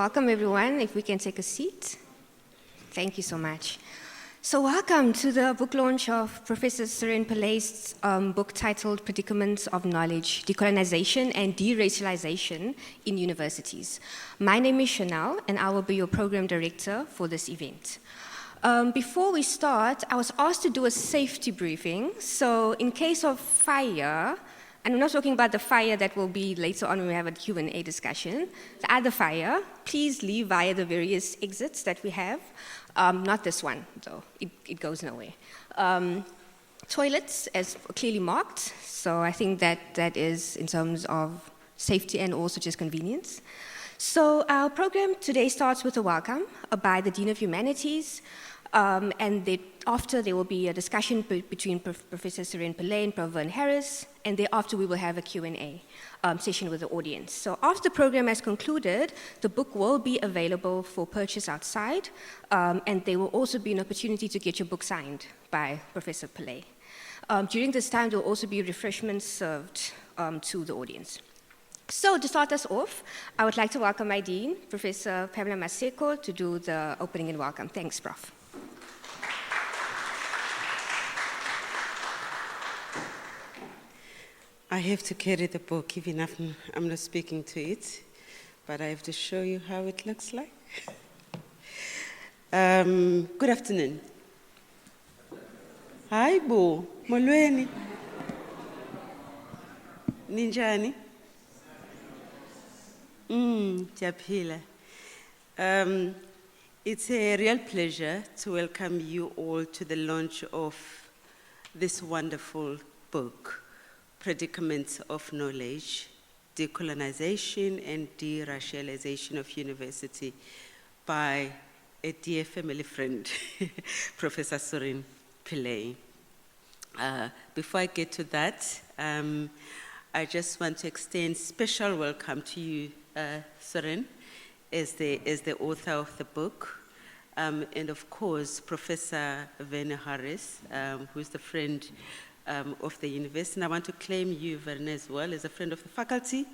Welcome, everyone. If we can take a seat. Thank you so much. So welcome to the book launch of Professor Suren Pillay's book titled Predicaments of Knowledge, Decolonisation and Deracialisation in Universities. My name is Chanel, and I will be your program director for this event. Before we start, I was asked to do a safety briefing. So in case of fire, and I'm not talking about the fire that will be later on when we have a Q&A discussion, the other fire, please leave via the various exits that we have. Not this one, though. It goes nowhere. Toilets as clearly marked, so I think that is in terms of safety and also just convenience. So our program today starts with a welcome by the Dean of Humanities, and after there will be a discussion between Professor Suren Pillay and Prof. Harris, and thereafter we will have a Q&A session with the audience. So after the program has concluded, the book will be available for purchase outside, and there will also be an opportunity to get your book signed by Professor Pillay. During this time, there will also be refreshments served to the audience. So to start us off, I would like to welcome my Dean, Professor Pamela Maseko, to do the opening and welcome. Thanks, Prof. I have to carry the book, even if I'm not speaking to it, but I have to show you how it looks like. Good afternoon. Hi, Bo. Molweni. Ninjani. Japhila. It's a real pleasure to welcome you all to the launch of this wonderful book, Predicaments of Knowledge, Decolonisation and Deracialisation of University, by a dear family friend, Professor Suren Pillay. Before I get to that, I just want to extend special welcome to you, Suren, as the author of the book, and of course, Professor Werner Harris, who's the friend of the university. And I want to claim you, Werner, as well, as a friend of the faculty,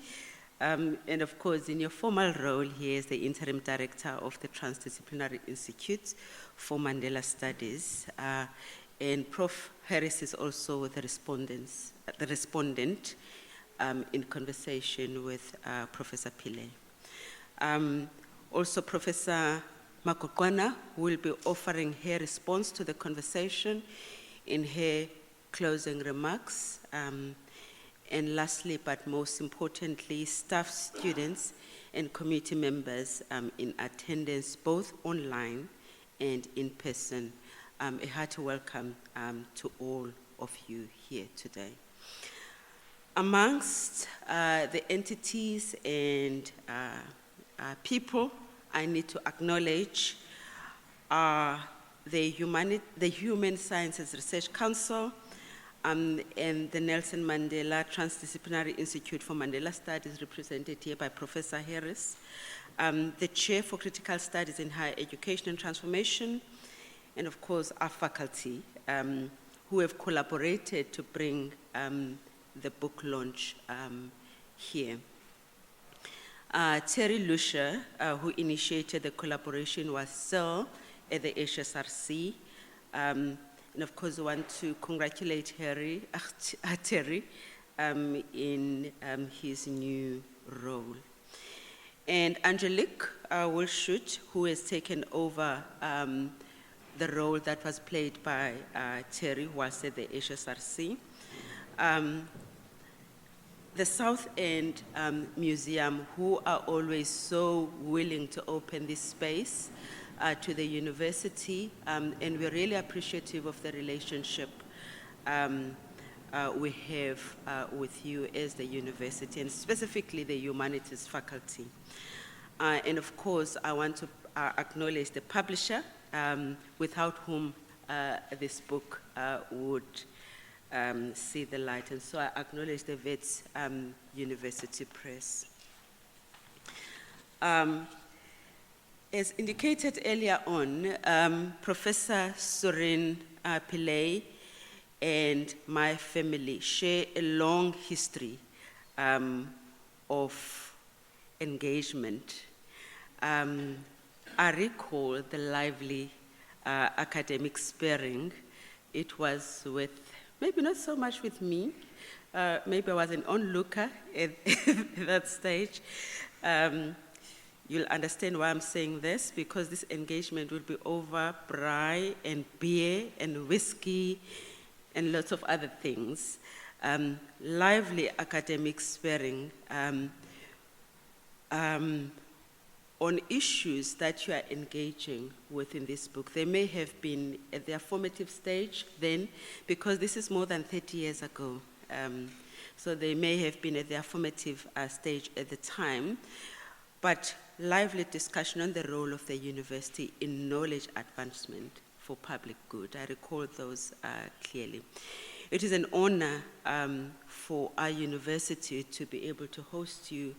and of course, in your formal role here as the interim director of the Transdisciplinary Institute for Mandela Studies. And Prof. Harris is also the respondent in conversation with Professor Pillay. Also, Professor Makokwana will be offering her response to the conversation in her closing remarks. And lastly, but most importantly, staff, students, and committee members in attendance, both online and in person. A hearty welcome to all of you here today. Amongst the entities and people I need to acknowledge are the Human Sciences Research Council, and the Nelson Mandela Transdisciplinary Institute for Mandela Studies, represented here by Professor Harris, the Chair for Critical Studies in Higher Education and Transformation, and of course our faculty, who have collaborated to bring the book launch here. Terry Lucia, who initiated the collaboration, was still at the HSRC. And of course, I want to congratulate Terry in his new role. And Angelique Wilshoot, who has taken over the role that was played by Terry whilst at the HSRC. The South End Museum, who are always so willing to open this space to the university, and we're really appreciative of the relationship we have with you as the university, and specifically the humanities faculty. And of course, I want to acknowledge the publisher, without whom this book would see the light. And so I acknowledge the Wits University Press. As indicated earlier on, Professor Suren Pillay and my family share a long history of engagement I recall the lively academic sparring. It was with, maybe not so much with me, maybe I was an onlooker at that stage. You'll understand why I'm saying this, because this engagement will be over braai and beer and whiskey and lots of other things. Lively academic sparring on issues that you are engaging with in this book. They may have been at their formative stage then, because this is more than 30 years ago. So they may have been at their formative stage at the time, but lively discussion on the role of the university in knowledge advancement for public good. I recall those clearly. It is an honor for our university to be able to host you,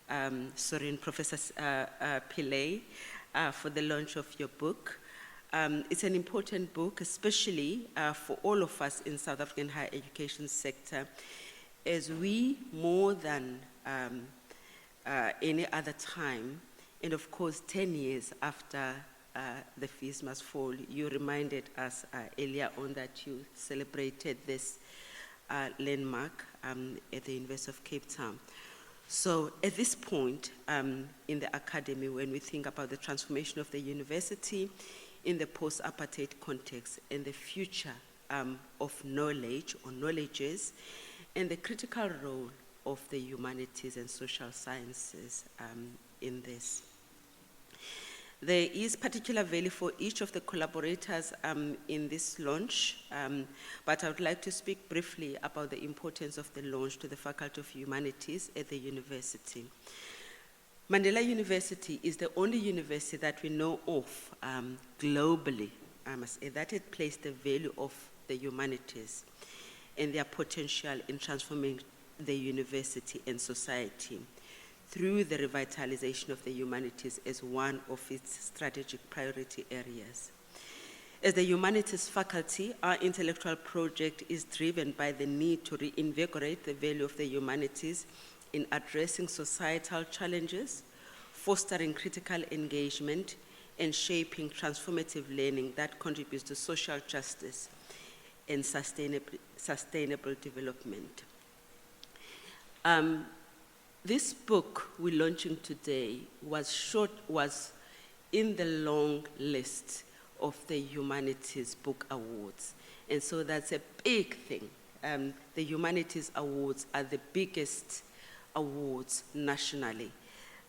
Suren, Professor Pillay, for the launch of your book. It's an important book, especially for all of us in South African higher education sector, as we, more than any other time, and of course 10 years after the fees must fall, you reminded us earlier on that you celebrated this landmark at the University of Cape Town. So at this point in the academy, when we think about the transformation of the university in the post-apartheid context and the future of knowledge or knowledges, and the critical role of the humanities and social sciences in this. There is particular value for each of the collaborators in this launch, but I would like to speak briefly about the importance of the launch to the Faculty of Humanities at the university. Mandela University is the only university that we know of globally, I must say, that it placed the value of the humanities and their potential in transforming the university and society through the revitalization of the humanities as one of its strategic priority areas. As the humanities faculty, our intellectual project is driven by the need to reinvigorate the value of the humanities in addressing societal challenges, fostering critical engagement, and shaping transformative learning that contributes to social justice and sustainable development. This book we're launching today was in the long list of the Humanities Book Awards. And so that's a big thing. The Humanities Awards are the biggest awards nationally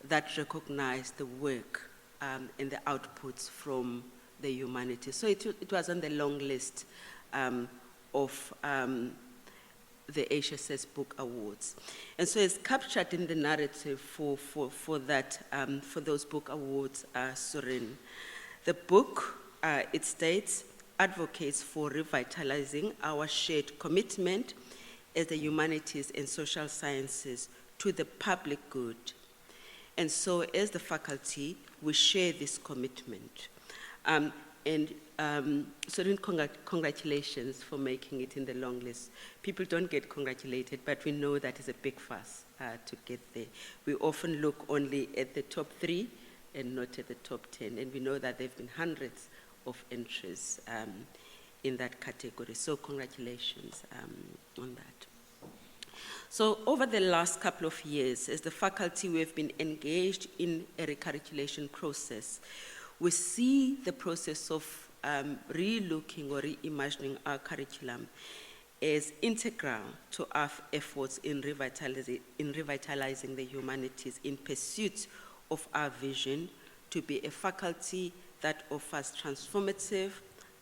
that recognize the work and the outputs from the humanities. So it was on the long list of the HSS Book Awards. And so it's captured in the narrative for those book awards, Suren. The book, it states, advocates for revitalizing our shared commitment as the humanities and social sciences to the public good. And so as the faculty, we share this commitment. Suren, congratulations for making it in the long list. People don't get congratulated, but we know that is a big fuss to get there. We often look only at the top 3 and not at the top 10, and we know that there have been hundreds of entries in that category. So congratulations on that. So over the last couple of years, as the faculty, we have been engaged in a recurriculation process. We see the process of re-looking or reimagining our curriculum as integral to our efforts in revitalizing the humanities in pursuit of our vision to be a faculty that offers transformative,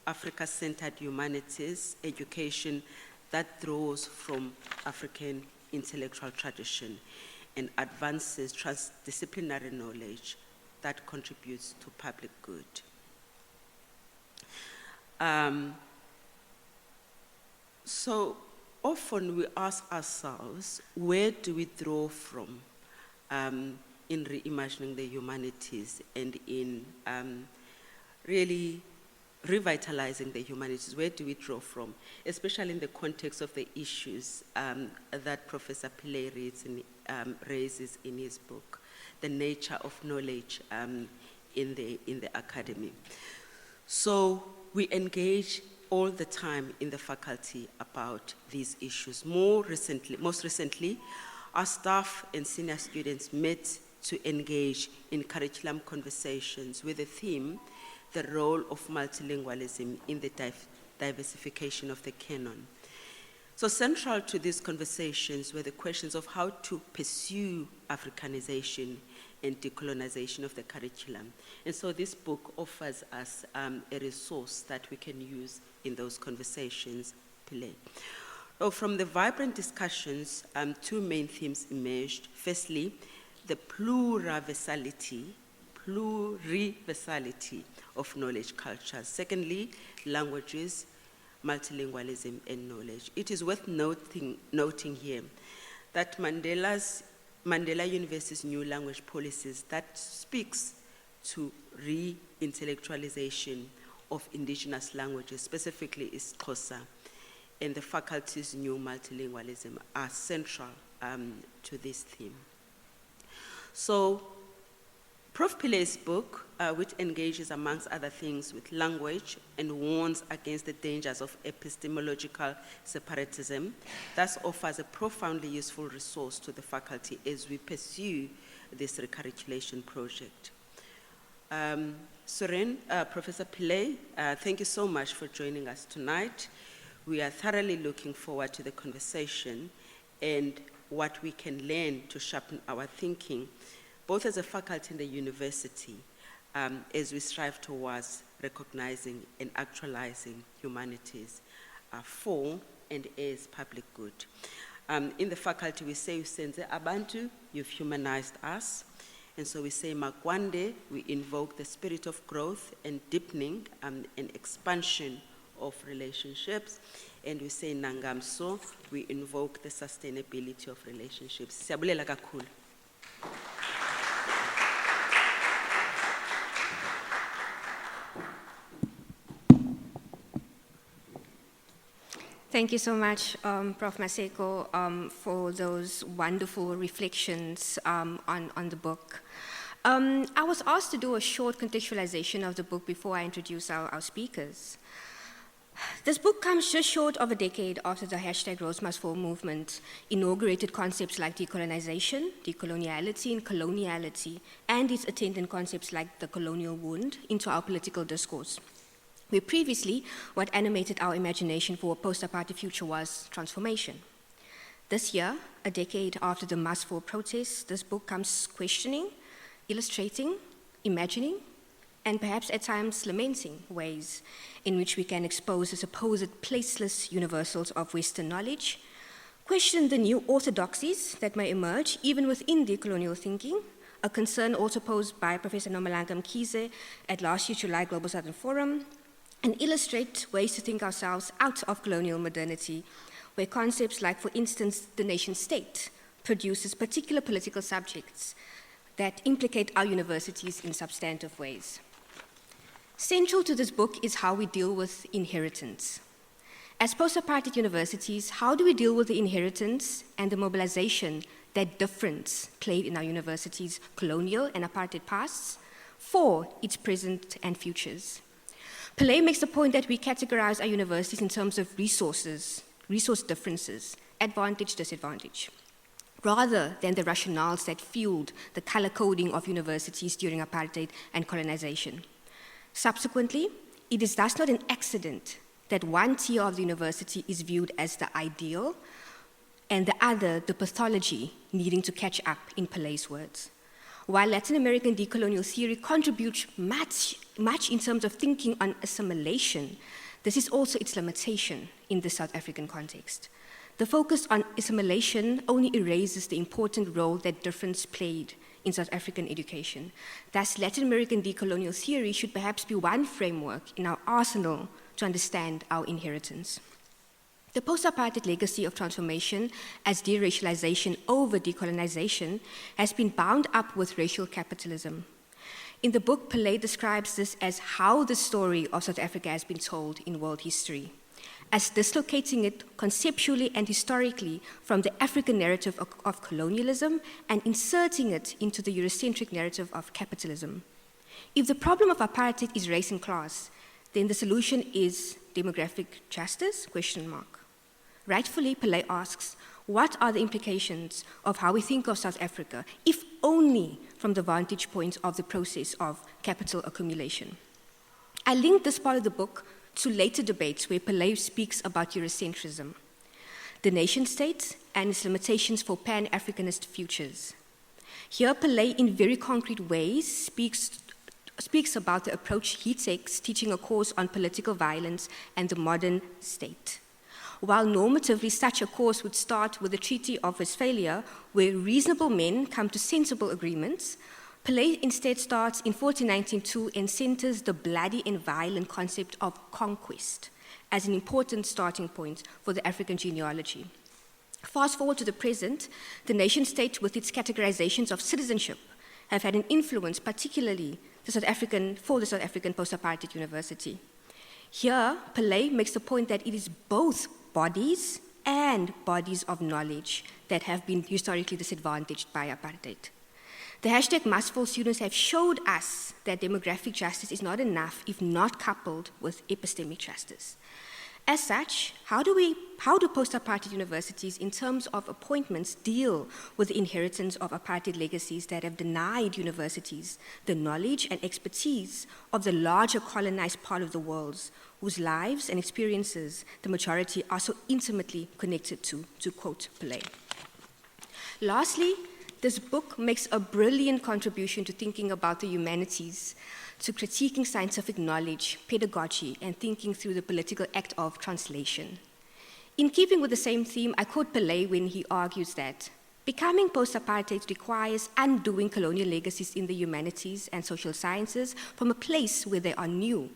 Africa-centered humanities education that draws from African intellectual tradition and advances transdisciplinary knowledge that contributes to public good. So often we ask ourselves, where do we draw from in reimagining the humanities and in really revitalizing the humanities? Where do we draw from, especially in the context of the issues that Professor Pillay raises in his book, the nature of knowledge in the academy. So we engage all the time in the faculty about these issues. Most recently, our staff and senior students met to engage in curriculum conversations with the theme, the role of multilingualism in the diversification of the canon. So central to these conversations were the questions of how to pursue Africanization and decolonization of the curriculum. And so this book offers us a resource that we can use in those conversations. Pillay. So from the vibrant discussions, two main themes emerged. Firstly, the pluriversality of knowledge cultures. Secondly, languages, multilingualism, and knowledge. It is worth noting here that Mandela University's new language policies that speaks to re-intellectualization of indigenous languages, specifically Xhosa, and the faculty's new multilingualism are central to this theme. So, Prof. Pillay's book, which engages, amongst other things, with language and warns against the dangers of epistemological separatism, thus offers a profoundly useful resource to the faculty as we pursue this recurriculation project. Suren, Professor Pillay, thank you so much for joining us tonight. We are thoroughly looking forward to the conversation and what we can learn to sharpen our thinking, both as a faculty in the university, as we strive towards recognizing and actualizing humanities for and as public good. In the faculty, we say, "Usenze abantu," you've humanized us. And so we say, "Makwande," we invoke the spirit of growth and deepening and expansion of relationships. And we say, "Nangamso," we invoke the sustainability of relationships. Siyabulela kakhulu. Thank you so much, Prof. Maseko, for those wonderful reflections on the book. I was asked to do a short contextualization of the book before I introduce our speakers. This book comes just short of a decade after the hashtag Rhodes Must Fall movement inaugurated concepts like decolonization, decoloniality, and coloniality, and its attendant concepts like the colonial wound into our political discourse, where previously what animated our imagination for a post-apartheid future was transformation. This year, a decade after the Must Fall protests, this book comes questioning, illustrating, imagining, and perhaps at times lamenting ways in which we can expose the supposed placeless universals of Western knowledge, question the new orthodoxies that may emerge even within decolonial thinking, a concern also posed by Professor Nomalanga Mkhize at last year's July Global Southern Forum, and illustrate ways to think ourselves out of colonial modernity, where concepts like, for instance, the nation state produces particular political subjects that implicate our universities in substantive ways. Central to this book is how we deal with inheritance. As post-apartheid universities, how do we deal with the inheritance and the mobilization that difference played in our universities' colonial and apartheid pasts for its present and futures? Pillay makes the point that we categorize our universities in terms of resource differences, advantage, disadvantage, rather than the rationales that fueled the color coding of universities during apartheid and colonization. Subsequently, it is thus not an accident that one tier of the university is viewed as the ideal and the other the pathology needing to catch up, in Pillay's words. While Latin American decolonial theory contributes much in terms of thinking on assimilation, this is also its limitation in the South African context. The focus on assimilation only erases the important role that difference played in South African education. Thus, Latin American decolonial theory should perhaps be one framework in our arsenal to understand our inheritance. The post-apartheid legacy of transformation as deracialization over decolonization has been bound up with racial capitalism. In the book, Pillay describes this as how the story of South Africa has been told in world history. as dislocating it conceptually and historically from the African narrative of colonialism and inserting it into the Eurocentric narrative of capitalism. If the problem of apartheid is race and class, then the solution is demographic justice? Rightfully, Pillay asks, what are the implications of how we think of South Africa, if only from the vantage point of the process of capital accumulation? I linked this part of the book to later debates where Pillay speaks about Eurocentrism, the nation-state and its limitations for Pan-Africanist futures. Here, Pillay, in very concrete ways, speaks about the approach he takes, teaching a course on political violence and the modern state. While normatively such a course would start with the Treaty of Westphalia, where reasonable men come to sensible agreements, Pillay instead starts in 1492 and centers the bloody and violent concept of conquest as an important starting point for the African genealogy. Fast forward to the present, the nation-state with its categorizations of citizenship have had an influence, particularly for the South African post-apartheid university. Here, Pillay makes the point that it is both bodies and bodies of knowledge that have been historically disadvantaged by apartheid. The #MustFall students have showed us that demographic justice is not enough if not coupled with epistemic justice. As such, how do post-apartheid universities, in terms of appointments, deal with the inheritance of apartheid legacies that have denied universities the knowledge and expertise of the larger colonized part of the world, whose lives and experiences the majority are so intimately connected to quote Pillay? Lastly, this book makes a brilliant contribution to thinking about the humanities, to critiquing scientific knowledge, pedagogy, and thinking through the political act of translation. In keeping with the same theme, I quote Pillay when he argues that becoming post-apartheid requires undoing colonial legacies in the humanities and social sciences from a place where they are new,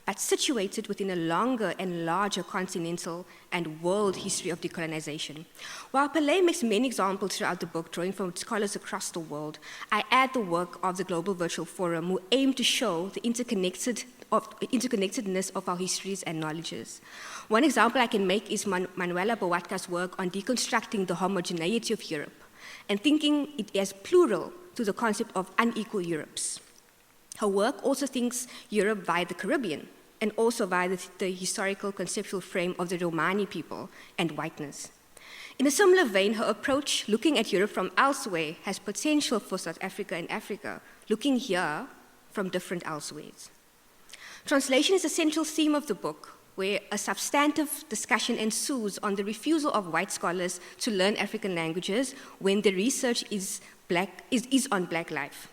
but situated within a longer and larger continental and world history of decolonization. While Pillay makes many examples throughout the book, drawing from scholars across the world, I add the work of the Global Virtual Forum, who aim to show the interconnectedness of our histories and knowledges. One example I can make is Manuela Bowatka's work on deconstructing the homogeneity of Europe and thinking it as plural to the concept of unequal Europes. Her work also thinks Europe via the Caribbean and also via the historical conceptual frame of the Romani people and whiteness. In a similar vein, her approach, looking at Europe from elsewhere, has potential for South Africa and Africa, looking here from different elsewheres. Translation is a central theme of the book, where a substantive discussion ensues on the refusal of white scholars to learn African languages when the research is on Black life.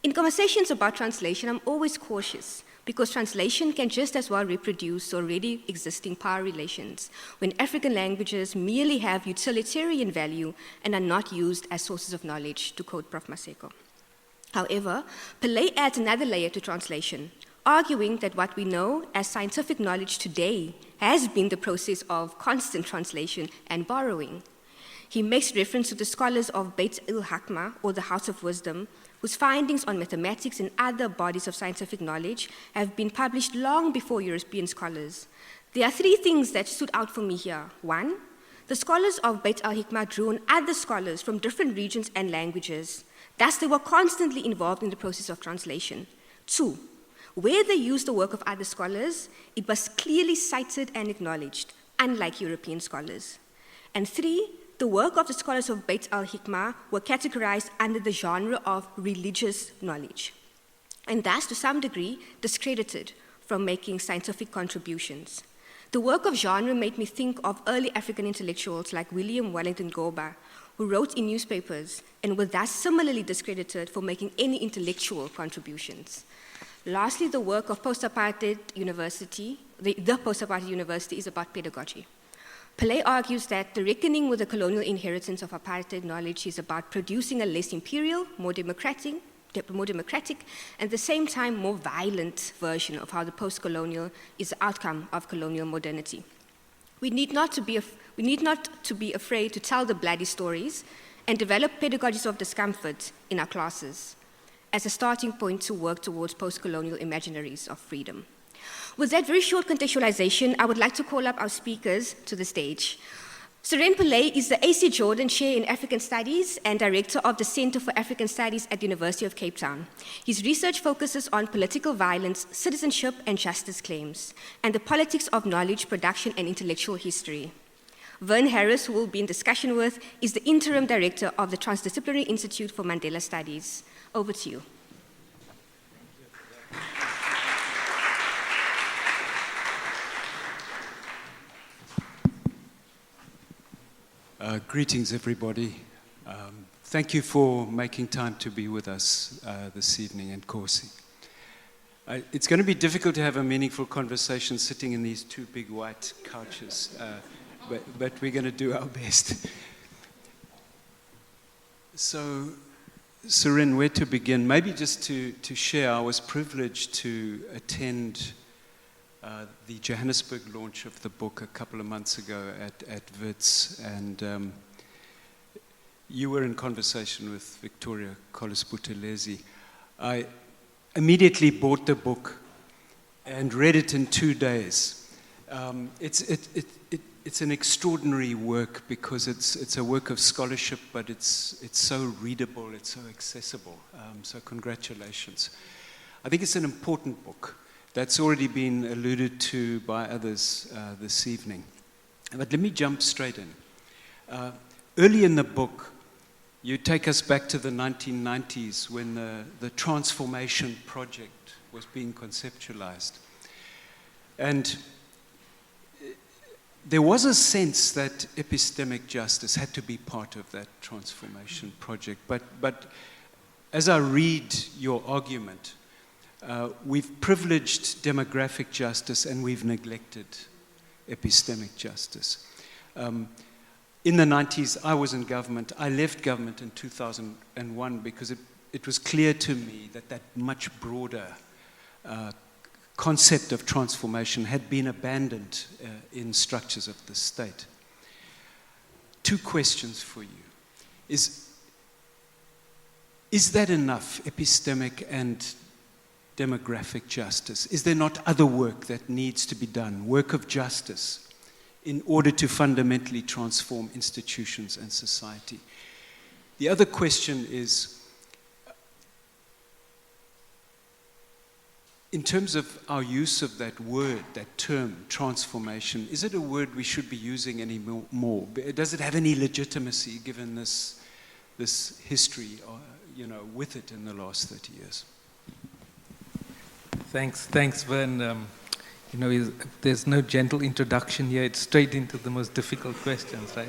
In conversations about translation, I'm always cautious because translation can just as well reproduce already existing power relations when African languages merely have utilitarian value and are not used as sources of knowledge, to quote Prof. Maseko. However, Pillay adds another layer to translation, arguing that what we know as scientific knowledge today has been the process of constant translation and borrowing. He makes reference to the scholars of Beit el-Hakma, or the House of Wisdom, whose findings on mathematics and other bodies of scientific knowledge have been published long before European scholars. There are three things that stood out for me here. One, the scholars of Beit el-Hikmah drew on other scholars from different regions and languages. Thus, they were constantly involved in the process of translation. Two, where they used the work of other scholars, it was clearly cited and acknowledged, unlike European scholars. And three, the work of the scholars of Beit el-Hikmah were categorized under the genre of religious knowledge, and thus, to some degree, discredited from making scientific contributions. The work of genre made me think of early African intellectuals like William Wellington Gqeberha, who wrote in newspapers and were thus similarly discredited for making any intellectual contributions. Lastly, the work of post-apartheid university, the post-apartheid university is about pedagogy. Pillay argues that the reckoning with the colonial inheritance of apartheid knowledge is about producing a less imperial, more democratic, and at the same time more violent version of how the post-colonial is the outcome of colonial modernity. We need not to be afraid to tell the bloody stories and develop pedagogies of discomfort in our classes as a starting point to work towards post-colonial imaginaries of freedom. With that very short contextualization, I would like to call up our speakers to the stage. Suren Pillay is the A.C. Jordan Chair in African Studies and Director of the Center for African Studies at the University of Cape Town. His research focuses on political violence, citizenship and justice claims, and the politics of knowledge production and intellectual history. Vern Harris, who we'll be in discussion with, is the Interim Director of the Transdisciplinary Institute for Mandela Studies. Over to you. Greetings, everybody. Thank you for making time to be with us this evening and Corsi. It's going to be difficult to have a meaningful conversation sitting in these two big white couches, but we're going to do our best. So, Suren, where to begin? Maybe just to share, I was privileged to attend the Johannesburg launch of the book a couple of months ago at Wits, and you were in conversation with Victoria Collis-Buthelezi. I immediately bought the book and read it in 2 days. It's an extraordinary work because it's a work of scholarship, but it's so readable, it's so accessible. So congratulations. I think it's an important book. That's already been alluded to by others this evening. But let me jump straight in. Early in the book, you take us back to the 1990s when the transformation project was being conceptualized. And there was a sense that epistemic justice had to be part of that transformation project. But as I read your argument, we've privileged demographic justice and we've neglected epistemic justice. In the 90s, I was in government. I left government in 2001 because it was clear to me that much broader concept of transformation had been abandoned in structures of the state. Two questions for you. Is that enough, epistemic and demographic justice? Is there not other work that needs to be done, work of justice, in order to fundamentally transform institutions and society? The other question is, in terms of our use of that word, that term, transformation, is it a word we should be using anymore? Does it have any legitimacy given this history, with it in the last 30 years? Thanks, Vern. There's no gentle introduction here. It's straight into the most difficult questions, right?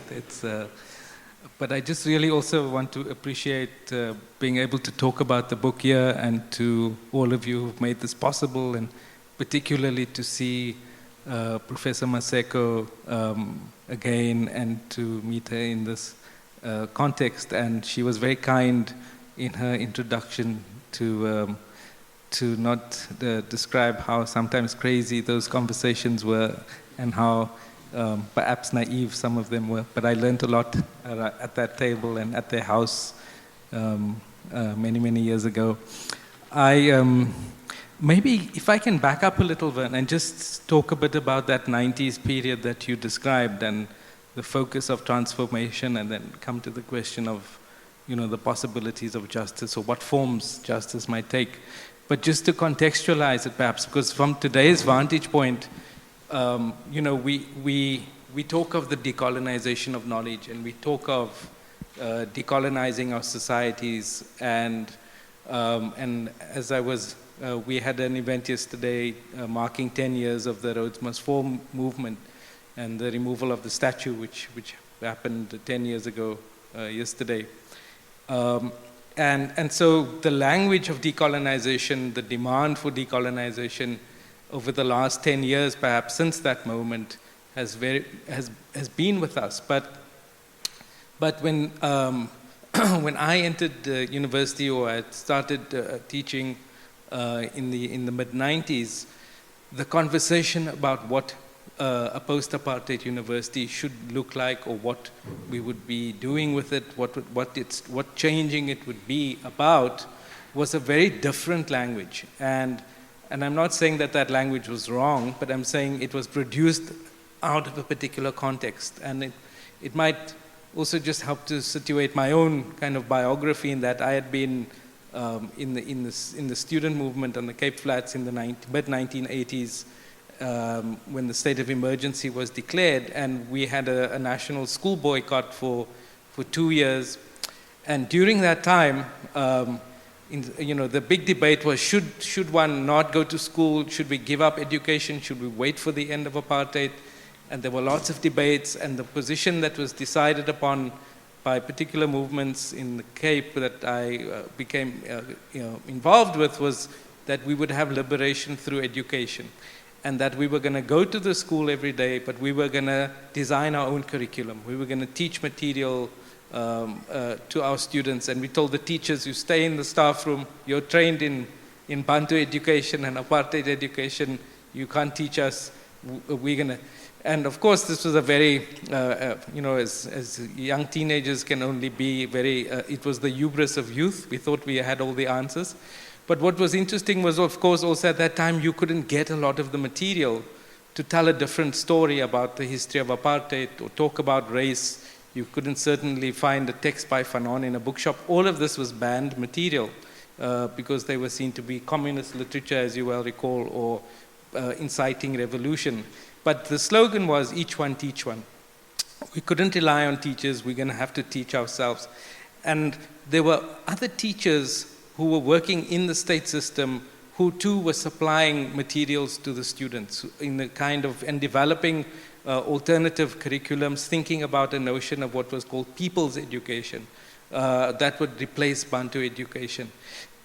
But I just really also want to appreciate being able to talk about the book here, and to all of you who've made this possible, and particularly to see Professor Maseko again, and to meet her in this context. And she was very kind in her introduction to not describe how sometimes crazy those conversations were, and how perhaps naive some of them were. But I learned a lot at that table and at their house many, many years ago. Maybe if I can back up a little, Vern, and just talk a bit about that 90s period that you described, and the focus of transformation, and then come to the question of, the possibilities of justice, or what forms justice might take. But just to contextualize it, perhaps, because from today's vantage point, we talk of the decolonization of knowledge, and we talk of decolonizing our societies, and as we had an event yesterday marking 10 years of the Rhodes Must Fall movement, and the removal of the statue, which happened 10 years ago yesterday. And so the language of decolonization, the demand for decolonization over the last 10 years, perhaps since that moment, has been with us. But when when I entered university, or I started teaching in the mid-90s, the conversation about what a post-apartheid university should look like, or what we would be doing with it, what changing it would be about, was a very different language. And And I'm not saying that that language was wrong, but I'm saying it was produced out of a particular context. And it might also just help to situate my own kind of biography in that I had been in the student movement on the Cape Flats in the mid-1980s when the state of emergency was declared, and we had a national school boycott for 2 years. And during that time, the big debate was, should one not go to school? Should we give up education? Should we wait for the end of apartheid? And there were lots of debates, and the position that was decided upon by particular movements in the Cape that I became involved with was that we would have liberation through education, and that we were going to go to the school every day, but we were going to design our own curriculum. We were going to teach material to our students, and we told the teachers, you stay in the staff room, you're trained in Bantu education and apartheid education, you can't teach us, we're going to. And of course, this was a very, as young teenagers can only be very, it was the hubris of youth. We thought we had all the answers. But what was interesting was, of course, also at that time, you couldn't get a lot of the material to tell a different story about the history of apartheid or talk about race. You couldn't certainly find a text by Fanon in a bookshop. All of this was banned material because they were seen to be communist literature, as you well recall, or inciting revolution. But the slogan was, each one teach one. We couldn't rely on teachers, we're going to have to teach ourselves. And there were other teachers who were working in the state system who too were supplying materials to the students in the and developing alternative curriculums, thinking about a notion of what was called people's education that would replace Bantu education.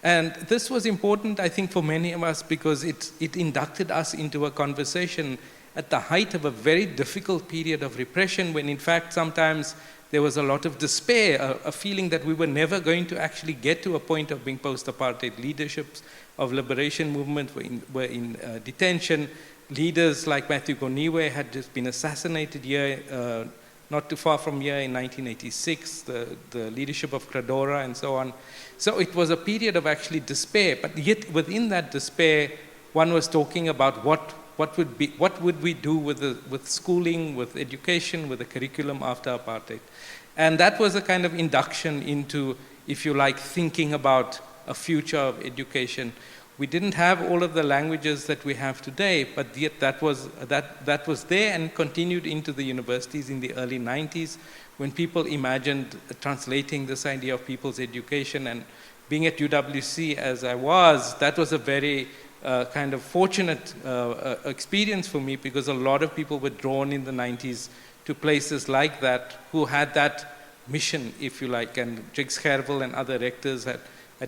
And this was important, I think, for many of us because it inducted us into a conversation at the height of a very difficult period of repression when, in fact, sometimes there was a lot of despair, a feeling that we were never going to actually get to a point of being post-apartheid. Leaderships of liberation movement were in detention. Leaders like Matthew Goniwe had just been assassinated here, not too far from here in 1986, the leadership of Gqeberha and so on. So it was a period of actually despair, but yet within that despair, one was talking about what would we do with schooling, with education, with the curriculum after apartheid. And that was a kind of induction into, if you like, thinking about a future of education. We didn't have all of the languages that we have today, but yet that was there and continued into the universities in the early 90s when people imagined translating this idea of people's education. And being at UWC as I was, that was a very kind of fortunate experience for me because a lot of people were drawn in the 90s to places like that who had that mission, if you like, and Gqeberha and other rectors had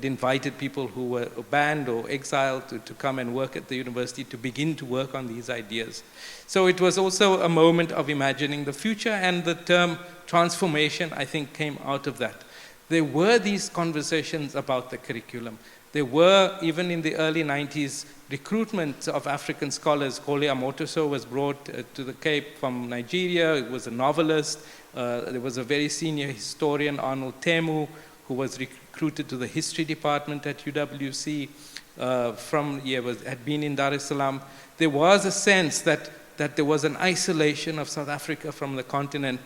invited people who were banned or exiled to come and work at the university to begin to work on these ideas. So it was also a moment of imagining the future, and the term transformation, I think, came out of that. There were these conversations about the curriculum. There were, even in the early 90s, recruitment of African scholars. Kole Amotoso was brought to the Cape from Nigeria. He was a novelist. There was a very senior historian, Arnold Temu, who was recruited to the history department at UWC had been in Dar es Salaam. There was a sense that there was an isolation of South Africa from the continent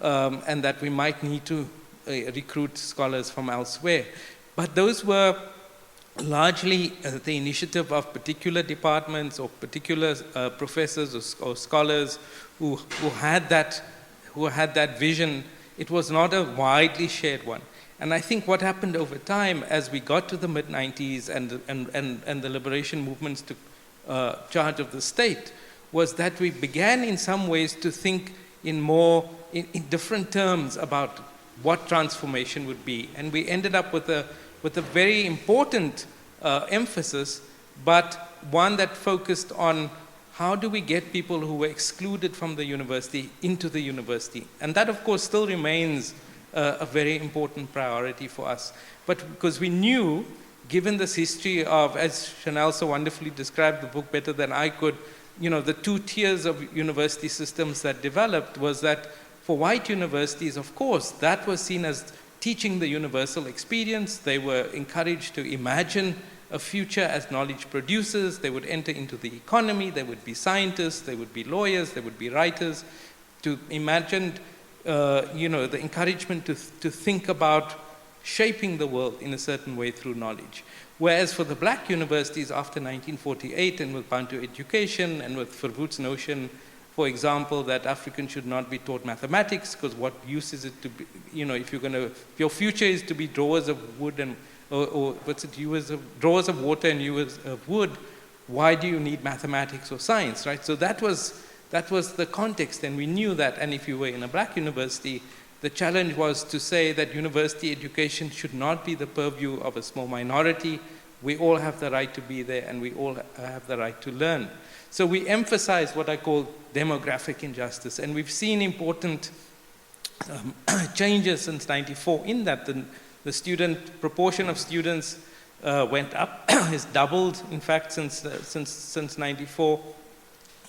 and that we might need to recruit scholars from elsewhere. But those were largely the initiative of particular departments or particular professors or scholars who had that vision. It was not a widely shared one. And I think what happened over time as we got to the mid-90s and the liberation movements took charge of the state was that we began in some ways to think in different terms about what transformation would be. And we ended up with a very important emphasis, but one that focused on how do we get people who were excluded from the university into the university. And that, of course, still remains a very important priority for us. But because we knew, given this history of, as Chanel so wonderfully described the book better than I could, the two tiers of university systems that developed was that for white universities, of course, that was seen as teaching the universal experience. They were encouraged to imagine a future as knowledge producers. They would enter into the economy, there would be scientists, there would be lawyers, there would be writers, to imagine the encouragement to think about shaping the world in a certain way through knowledge. Whereas for the black universities after 1948 and with Bantu education and with Verwoerd's notion, for example, that Africans should not be taught mathematics because what use is it to be, if your future is to be drawers of wood and, or drawers of water and ewers of wood, why do you need mathematics or science, right? So that was the context, and we knew that. And if you were in a black university, the challenge was to say that university education should not be the purview of a small minority. We all have the right to be there, and we all have the right to learn. So we emphasize what I call demographic injustice, and we've seen important changes since '94 in that the student proportion of students went up, has doubled, in fact, since '94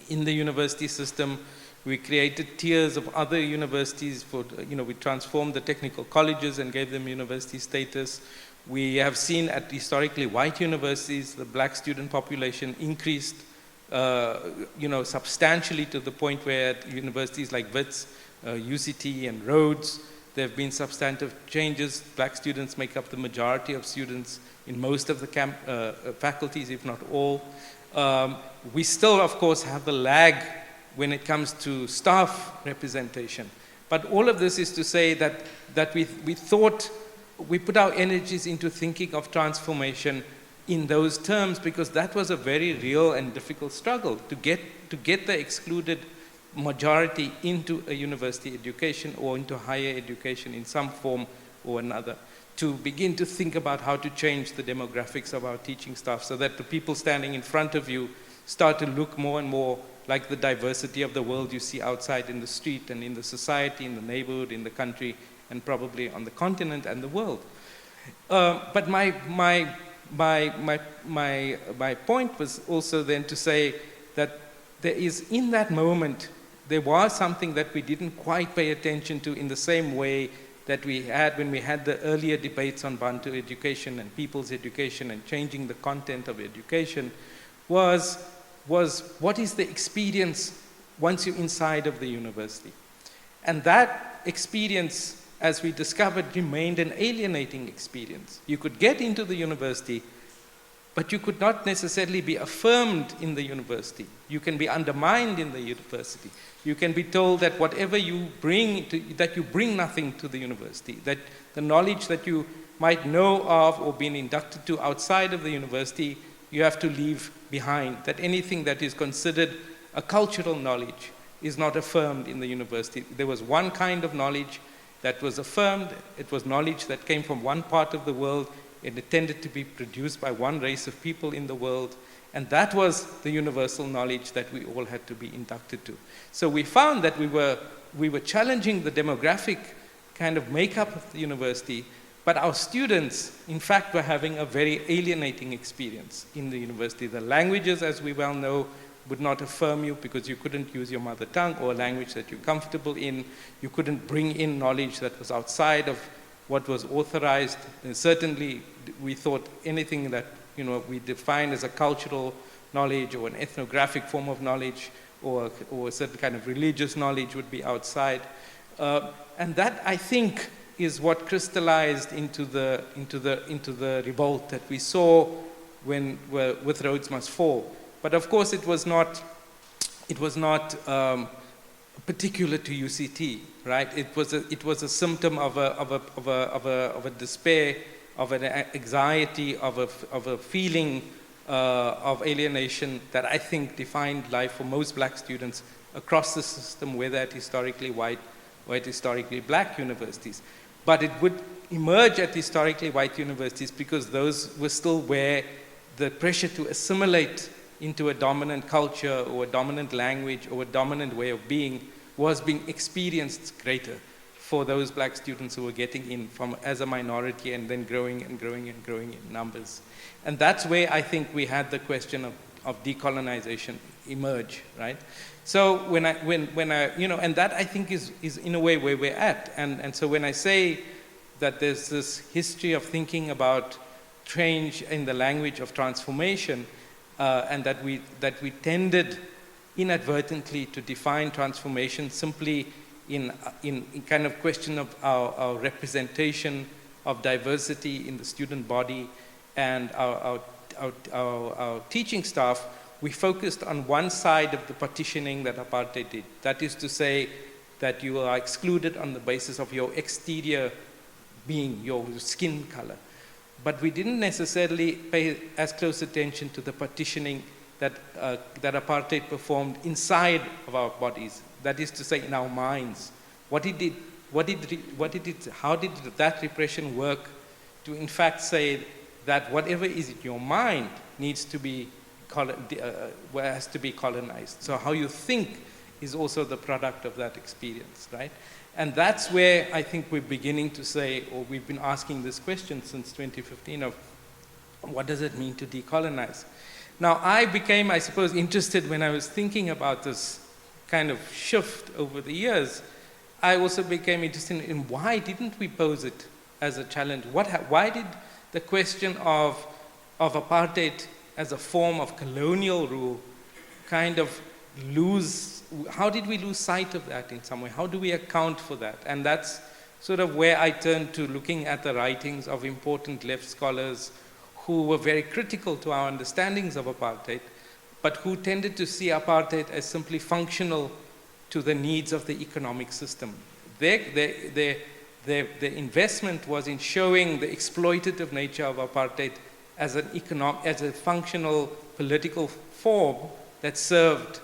in the university system. We created tiers of other universities we transformed the technical colleges and gave them university status. We have seen at historically white universities, the black student population increased, substantially to the point where at universities like WITS, UCT and Rhodes, there have been substantive changes. Black students make up the majority of students in most of the faculties, if not all. We still, of course, have the lag when it comes to staff representation. But all of this is to say that we put our energies into thinking of transformation in those terms, because that was a very real and difficult struggle to get the excluded majority into a university education or into higher education in some form or another, to begin to think about how to change the demographics of our teaching staff so that the people standing in front of you start to look more and more like the diversity of the world you see outside in the street and in the society, in the neighborhood, in the country, and probably on the continent and the world. But my point was also then to say that there is, in that moment, there was something that we didn't quite pay attention to in the same way that we had when we had the earlier debates on Bantu education and people's education and changing the content of education, was what is the experience once you're inside of the university? And that experience, as we discovered, remained an alienating experience. You could get into the university, but you could not necessarily be affirmed in the university. You can be undermined in the university. You can be told that whatever you bring, that you bring nothing to the university, that the knowledge that you might know of or been inducted to outside of the university, you have to leave behind, that anything that is considered a cultural knowledge is not affirmed in the university. There was one kind of knowledge that was affirmed. It was knowledge that came from one part of the world, and it tended to be produced by one race of people in the world, and that was the universal knowledge that we all had to be inducted to. So we found that we were challenging the demographic kind of makeup of the university, but our students, in fact, were having a very alienating experience in the university. The languages, as we well know, would not affirm you because you couldn't use your mother tongue or a language that you're comfortable in. You couldn't bring in knowledge that was outside of what was authorized. And certainly, we thought anything that we define as a cultural knowledge or an ethnographic form of knowledge or a certain kind of religious knowledge would be outside. And that, I think, is what crystallized into the revolt that we saw with Rhodes Must Fall. But of course, it was not particular to UCT, right? It was a symptom of a despair, of an anxiety, of a feeling of alienation that I think defined life for most black students across the system, whether at historically white or at historically black universities. But it would emerge at historically white universities because those were still where the pressure to assimilate into a dominant culture or a dominant language or a dominant way of being was being experienced greater for those black students who were getting in from as a minority and then growing and growing and growing in numbers. And that's where I think we had the question of decolonization emerge, right? So when I and that I think is in a way where we're at. And so when I say that there's this history of thinking about change in the language of transformation, and that we tended inadvertently to define transformation simply in kind of question of our representation of diversity in the student body and our teaching staff. We focused on one side of the partitioning that apartheid did. That is to say that you are excluded on the basis of your exterior being, your skin color. But we didn't necessarily pay as close attention to the partitioning that apartheid performed inside of our bodies. That is to say, in our minds. How did that repression work to in fact say that whatever is in your mind needs to be has to be colonized. So how you think is also the product of that experience, right? And that's where I think we're beginning to say, or we've been asking this question since 2015 of what does it mean to decolonize? Now I became, I suppose, interested when I was thinking about this kind of shift over the years. I also became interested in why didn't we pose it as a challenge? Why did the question of apartheid as a form of colonial rule kind of how did we lose sight of that in some way? How do we account for that? And that's sort of where I turned to looking at the writings of important left scholars who were very critical to our understandings of apartheid, but who tended to see apartheid as simply functional to the needs of the economic system. Their investment was in showing the exploitative nature of apartheid as a functional political form that served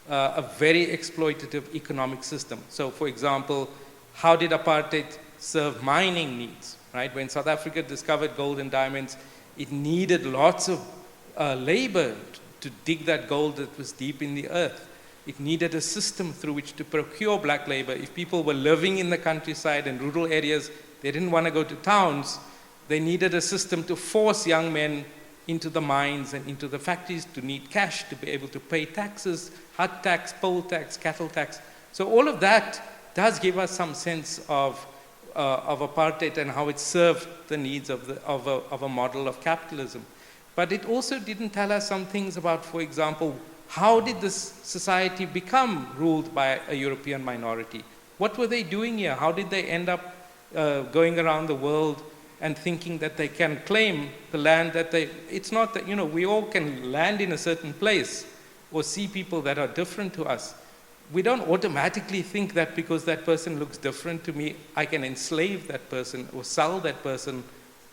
a very exploitative economic system. So, for example, how did apartheid serve mining needs, right? When South Africa discovered gold and diamonds, it needed lots of labor to dig that gold that was deep in the earth. It needed a system through which to procure black labor. If people were living in the countryside and rural areas, they didn't want to go to towns, they needed a system to force young men into the mines and into the factories to need cash to be able to pay taxes, hut tax, poll tax, cattle tax. So all of that does give us some sense of apartheid and how it served the needs of a model of capitalism. But it also didn't tell us some things about, for example, how did this society become ruled by a European minority? What were they doing here? How did they end up going around the world and thinking that they can claim the land that it's not that, we all can land in a certain place or see people that are different to us. We don't automatically think that because that person looks different to me, I can enslave that person or sell that person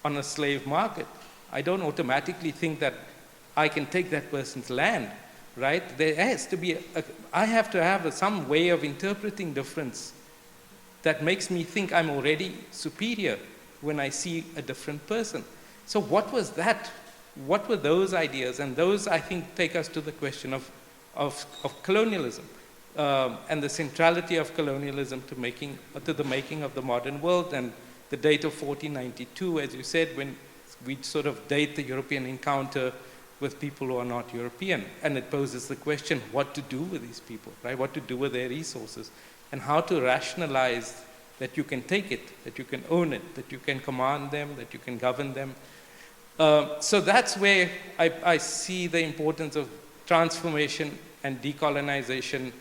on a slave market. I don't automatically think that I can take that person's land, right? There has to be, I have to have some way of interpreting difference that makes me think I'm already superior when I see a different person. So what was that? What were those ideas? And those, I think, take us to the question of colonialism and the centrality of colonialism to the making of the modern world, and the date of 1492, as you said, when we sort of date the European encounter with people who are not European. And it poses the question, what to do with these people, right? What to do with their resources, and how to rationalize that you can take it, that you can own it, that you can command them, that you can govern them. So that's where I see the importance of transformation and decolonization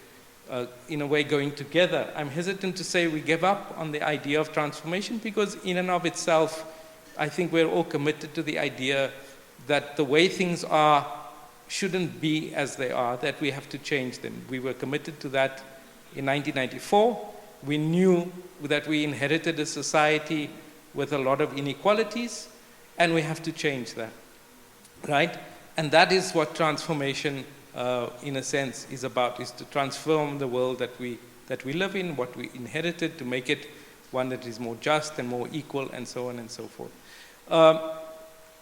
in a way going together. I'm hesitant to say we give up on the idea of transformation because in and of itself, I think we're all committed to the idea that the way things are shouldn't be as they are, that we have to change them. We were committed to that in 1994. We knew that we inherited a society with a lot of inequalities, and we have to change that, right? And that is what transformation, in a sense, is about, is to transform the world that we live in, what we inherited, to make it one that is more just and more equal, and so on and so forth.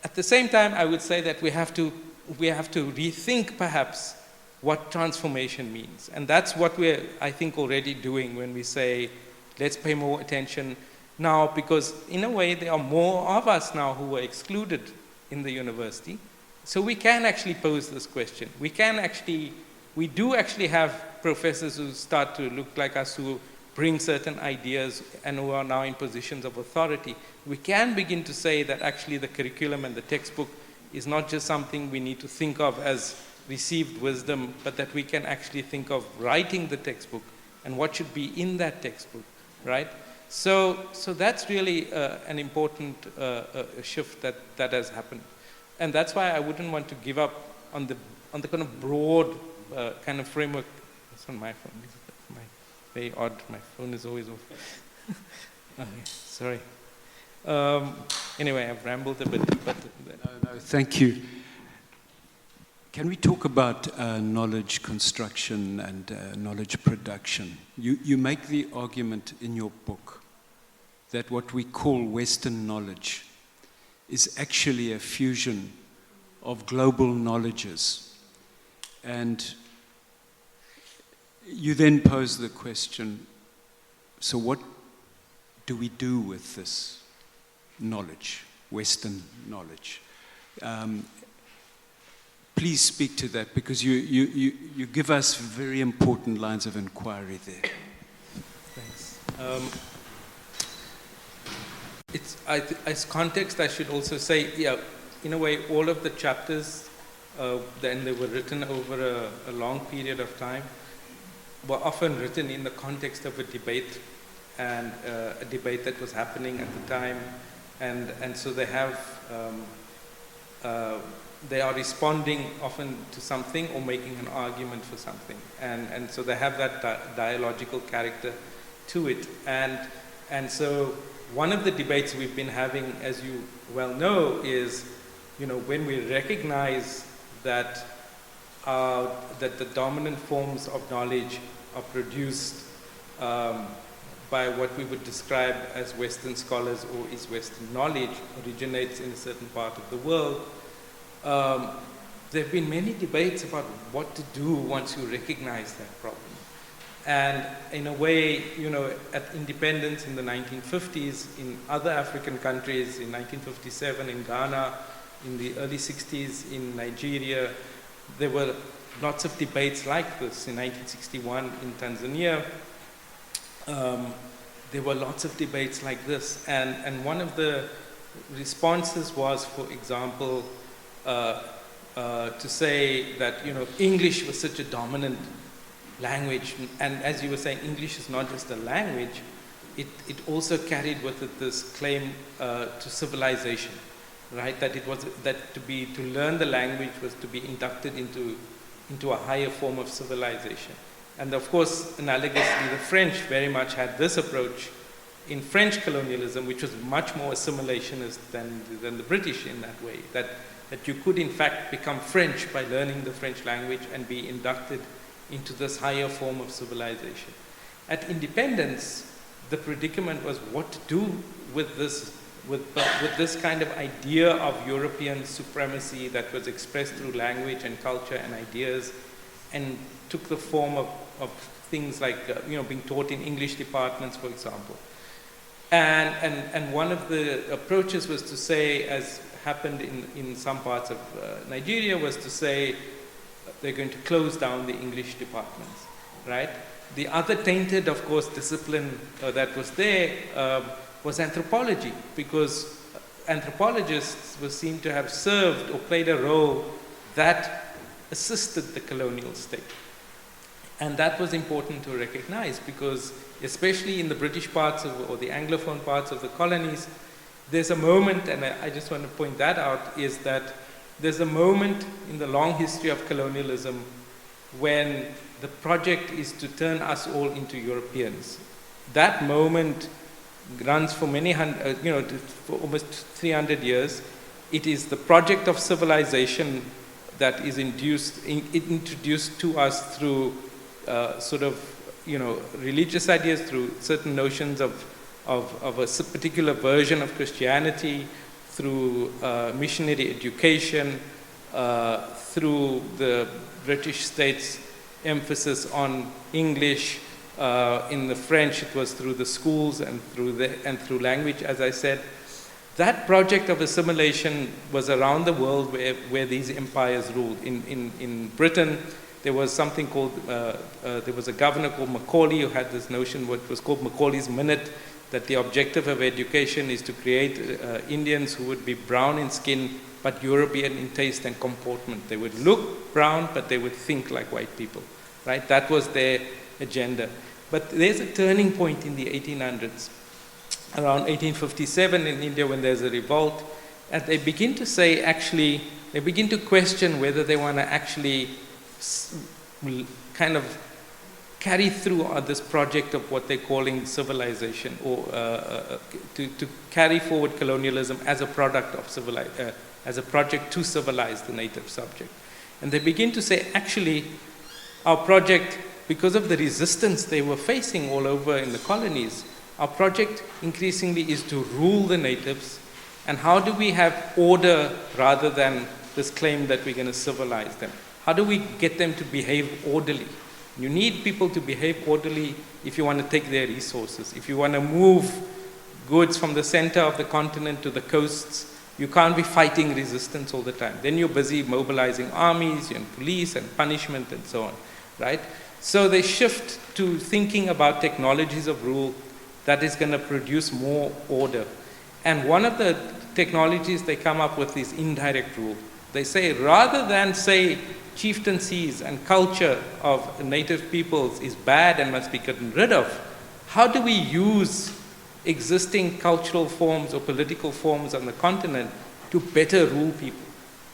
At the same time, I would say that we have to rethink, perhaps, what transformation means. And that's what we're, I think, already doing when we say, let's pay more attention now, because in a way, there are more of us now who are excluded in the university. So we can actually pose this question. We do actually have professors who start to look like us, who bring certain ideas and who are now in positions of authority, we can begin to say that actually the curriculum and the textbook is not just something we need to think of as received wisdom, but that we can actually think of writing the textbook and what should be in that textbook, right? So that's really an important shift that has happened. And that's why I wouldn't want to give up on the kind of broad kind of framework. That's on my phone. Very odd. My phone is always off. Okay, sorry. Anyway, I've rambled a bit. But no, thank you. Can we talk about knowledge construction and knowledge production? You make the argument in your book that what we call Western knowledge is actually a fusion of global knowledges. And you then pose the question, so what do we do with this knowledge, Western knowledge? Please speak to that, because you give us very important lines of inquiry there. Thanks. As context, I should also say, in a way, all of the chapters, then they were written over a long period of time, were often written in the context of a debate, and a debate that was happening at the time, and so they have, they are responding often to something or making an argument for something, and so they have that dialogical character to it, and so one of the debates we've been having, as you well know, is, when we recognize that that the dominant forms of knowledge are produced by what we would describe as Western scholars, or is Western knowledge, originates in a certain part of the world. There have been many debates about what to do once you recognize that problem. And in a way, at independence in the 1950s, in other African countries, in 1957 in Ghana, in the early 60s in Nigeria, there were lots of debates like this. In 1961 in Tanzania, there were lots of debates like this. And one of the responses was, for example, to say that, English was such a dominant language, and as you were saying, English is not just a language, it also carried with it this claim to civilization, right? That it was to learn the language was to be inducted into a higher form of civilization. And of course, analogously, the French very much had this approach in French colonialism, which was much more assimilationist than the British in that way, that you could in fact become French by learning the French language and be inducted into this higher form of civilization. At independence, the predicament was what to do with this kind of idea of European supremacy that was expressed through language and culture and ideas, and took the form of things like being taught in English departments, for example. And one of the approaches was to say, as happened in some parts of Nigeria, was to say they're going to close down the English departments, right? The other tainted, of course, discipline that was there was anthropology, because anthropologists were seen to have served or played a role that assisted the colonial state. And that was important to recognize, because especially in the British parts or the Anglophone parts of the colonies, there's a moment, and I just want to point that out, is that there's a moment in the long history of colonialism when the project is to turn us all into Europeans. That moment runs for for almost 300 years. It is the project of civilization that is introduced to us through religious ideas, through certain notions of a particular version of Christianity, through missionary education, through the British state's emphasis on English. In the French, it was through the schools and through language, as I said. That project of assimilation was around the world where these empires ruled. In Britain, there was something called, there was a governor called Macaulay who had this notion, what was called Macaulay's Minute, that the objective of education is to create Indians who would be brown in skin, but European in taste and comportment. They would look brown, but they would think like white people, right? That was their agenda. But there's a turning point in the 1800s, around 1857 in India, when there's a revolt, and they begin to say, actually, they begin to question whether they want to actually kind of carry through on this project of what they're calling civilization, or to carry forward colonialism as a product of as a project to civilize the native subject. And they begin to say, actually, our project, because of the resistance they were facing all over in the colonies, our project increasingly is to rule the natives. And how do we have order rather than this claim that we're going to civilize them? How do we get them to behave orderly? You need people to behave orderly if you want to take their resources. If you want to move goods from the center of the continent to the coasts, you can't be fighting resistance all the time. Then you're busy mobilizing armies and police and punishment and so on, right? So they shift to thinking about technologies of rule that is going to produce more order. And one of the technologies they come up with is indirect rule. They say, rather than say chieftaincies and culture of native peoples is bad and must be gotten rid of, how do we use existing cultural forms or political forms on the continent to better rule people?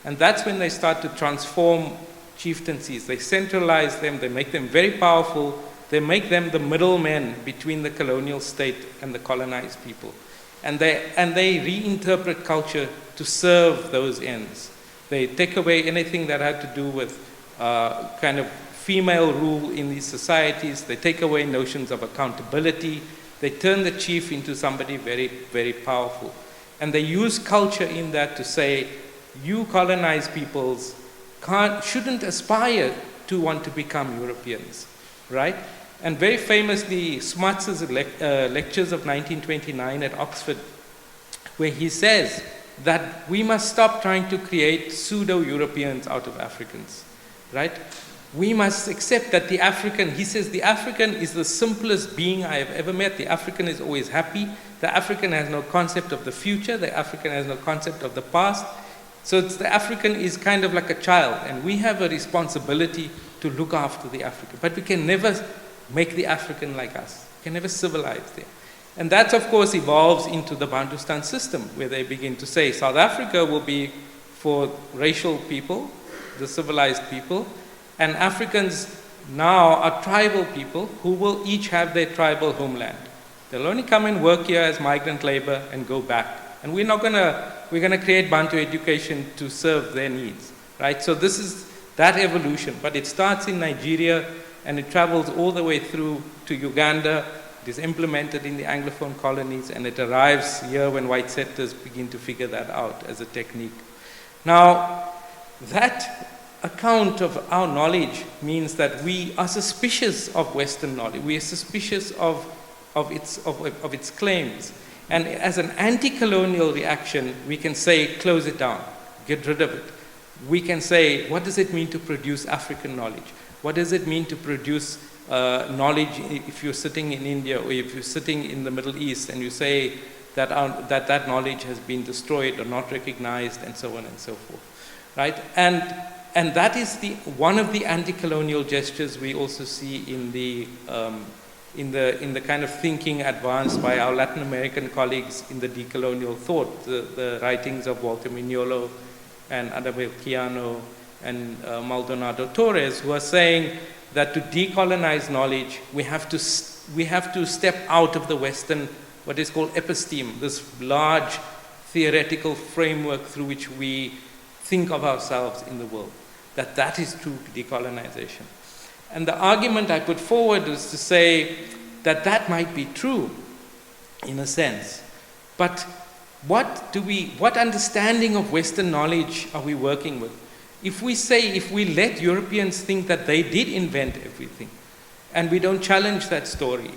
And that's when they start to transform chieftaincies. They centralize them, they make them very powerful, they make them the middlemen between the colonial state and the colonized people. And they reinterpret culture to serve those ends. They take away anything that had to do with kind of female rule in these societies. They take away notions of accountability. They turn the chief into somebody very, very powerful. And they use culture in that to say, you colonized peoples shouldn't aspire to want to become Europeans, right? And very famously, Smuts' lectures of 1929 at Oxford, where he says that we must stop trying to create pseudo-Europeans out of Africans, right? We must accept that the African, he says, the African is the simplest being I have ever met. The African is always happy. The African has no concept of the future. The African has no concept of the past. So the African is kind of like a child, and we have a responsibility to look after the African. But we can never make the African like us. We can never civilize them. And that, of course, evolves into the Bantustan system, where they begin to say South Africa will be for racial people, the civilized people, and Africans now are tribal people who will each have their tribal homeland. They'll only come and work here as migrant labor and go back. And we're going to create Bantu education to serve their needs, right? So this is that evolution, but it starts in Nigeria and it travels all the way through to Uganda. It is implemented in the Anglophone colonies, and it arrives here when white settlers begin to figure that out as a technique. Now, that account of our knowledge means that we are suspicious of Western knowledge. We are suspicious of its claims. And as an anti-colonial reaction, we can say, close it down, get rid of it. We can say, what does it mean to produce African knowledge? What does it mean to produce knowledge if you're sitting in India or if you're sitting in the Middle East and you say that that knowledge has been destroyed or not recognized and so on and so forth, right? And that is one of the anti-colonial gestures we also see in the kind of thinking advanced by our Latin American colleagues in the decolonial thought, the writings of Walter Mignolo and Adabel Quijano and Maldonado Torres, who are saying that to decolonize knowledge, we have to step out of the Western, what is called episteme, this large theoretical framework through which we think of ourselves in the world. That is true decolonization. And the argument I put forward is to say that might be true in a sense, but what understanding of Western knowledge are we working with? If we let Europeans think that they did invent everything, and we don't challenge that story,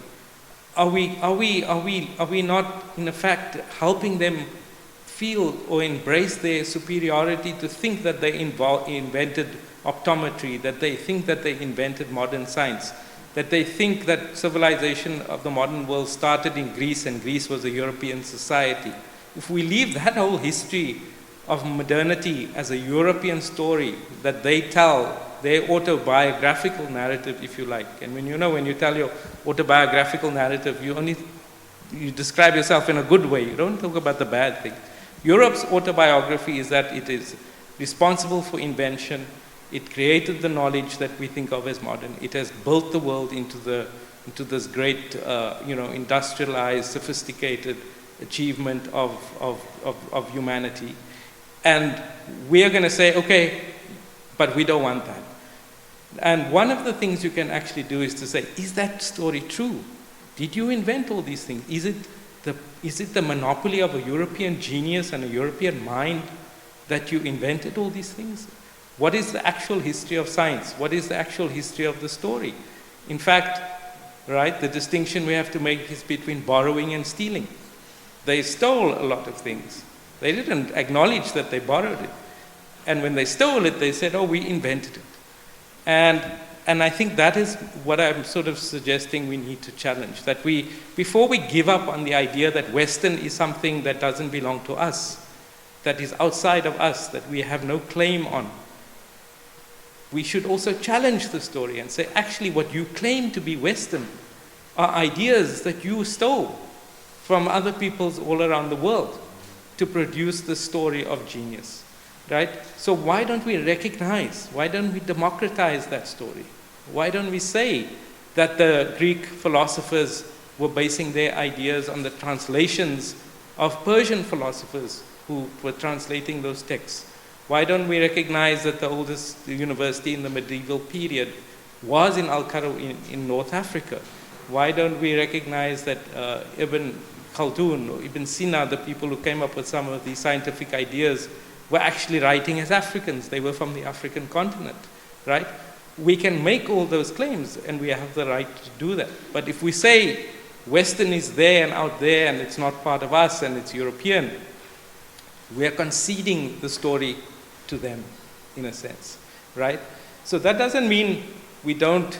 are we not in effect helping them feel or embrace their superiority to think that they invented optometry, that they think that they invented modern science, that they think that civilization of the modern world started in Greece and Greece was a European society. If we leave that whole history of modernity as a European story that they tell, their autobiographical narrative, if you like, and when you tell your autobiographical narrative, you describe yourself in a good way, you don't talk about the bad thing. Europe's autobiography is that it is responsible for invention. It created the knowledge that we think of as modern. It has built the world into this great, industrialized, sophisticated achievement of humanity. And we are going to say, okay, but we don't want that. And one of the things you can actually do is to say, is that story true? Did you invent all these things? Is it the monopoly of a European genius and a European mind that you invented all these things? What is the actual history of science? What is the actual history of the story? In fact, right, the distinction we have to make is between borrowing and stealing. They stole a lot of things. They didn't acknowledge that they borrowed it. And when they stole it, they said, oh, we invented it. And I think that is what I'm sort of suggesting we need to challenge, that before we give up on the idea that Western is something that doesn't belong to us, that is outside of us, that we have no claim on, we should also challenge the story and say, actually, what you claim to be Western are ideas that you stole from other peoples all around the world to produce the story of genius, right? So why don't we recognize, why don't we democratize that story? Why don't we say that the Greek philosophers were basing their ideas on the translations of Persian philosophers who were translating those texts? Why don't we recognize that the oldest university in the medieval period was in Al-Cairo in North Africa? Why don't we recognize that Ibn Khaldun or Ibn Sina, the people who came up with some of these scientific ideas, were actually writing as Africans? They were from the African continent, right? We can make all those claims and we have the right to do that. But if we say Western is there and out there and it's not part of us and it's European, we are conceding the story to them, in a sense, right? So that doesn't mean we don't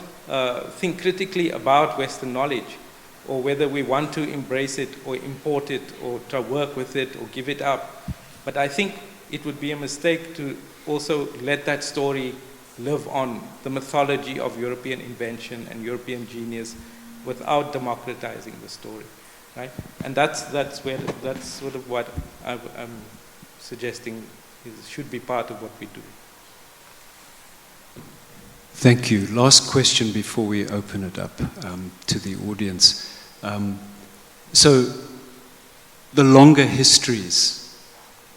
think critically about Western knowledge or whether we want to embrace it or import it or to work with it or give it up. But I think it would be a mistake to also let that story live on, the mythology of European invention and European genius, without democratizing the story, right? And that's sort of what I'm suggesting should be part of what we do. Thank you. Last question before we open it up to the audience. So the longer histories,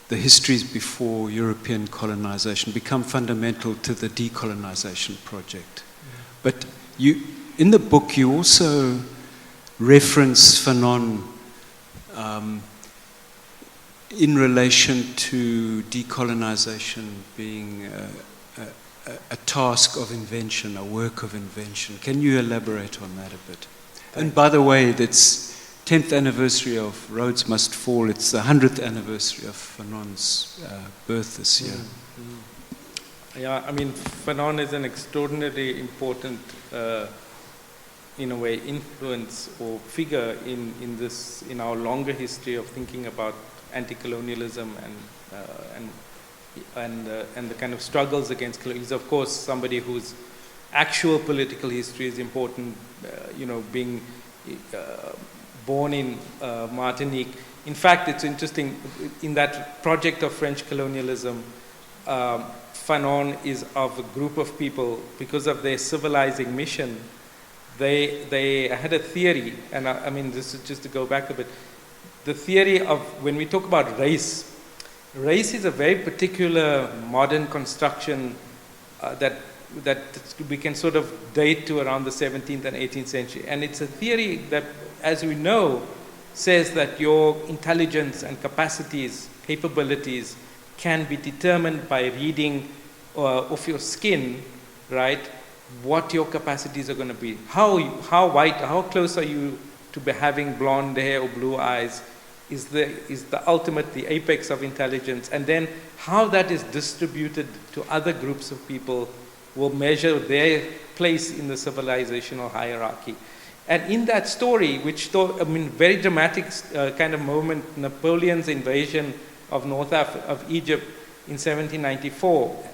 the histories before European colonization, become fundamental to the decolonization project. But in the book, you also reference Fanon in relation to decolonization being a task of invention, a work of invention. Can you elaborate on that a bit? And by the way, that's 10th anniversary of Rhodes Must Fall. It's the 100th anniversary of Fanon's birth this year. Yeah, I mean, Fanon is an extraordinarily important, in a way, influence or figure in our longer history of thinking about anti-colonialism and the kind of struggles against colonialism. He's, of course, somebody whose actual political history is important, being born in Martinique. In fact, it's interesting, in that project of French colonialism, Fanon is of a group of people, because of their civilizing mission, they had a theory, and I mean, this is just to go back a bit, the theory of, when we talk about race is a very particular modern construction that we can sort of date to around the 17th and 18th century. And it's a theory that, as we know, says that your intelligence and capacities, capabilities, can be determined by reading off your skin, right, what your capacities are going to be. How white, how close are you to be having blonde hair or blue eyes is the ultimate, the apex of intelligence, and then how that is distributed to other groups of people will measure their place in the civilizational hierarchy. And in that story, very dramatic kind of moment, Napoleon's invasion of of Egypt in 1794.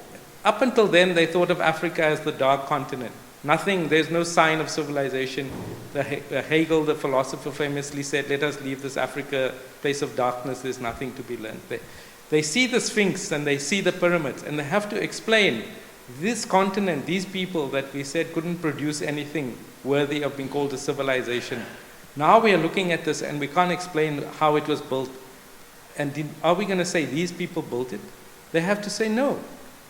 Up until then, they thought of Africa as the dark continent. There's no sign of civilization. Hegel, the philosopher, famously said, let us leave this Africa, place of darkness, there's nothing to be learned there. They see the Sphinx and they see the pyramids, and they have to explain this continent, these people that we said couldn't produce anything worthy of being called a civilization. Now we are looking at this and we can't explain how it was built. And are we going to say these people built it? They have to say no.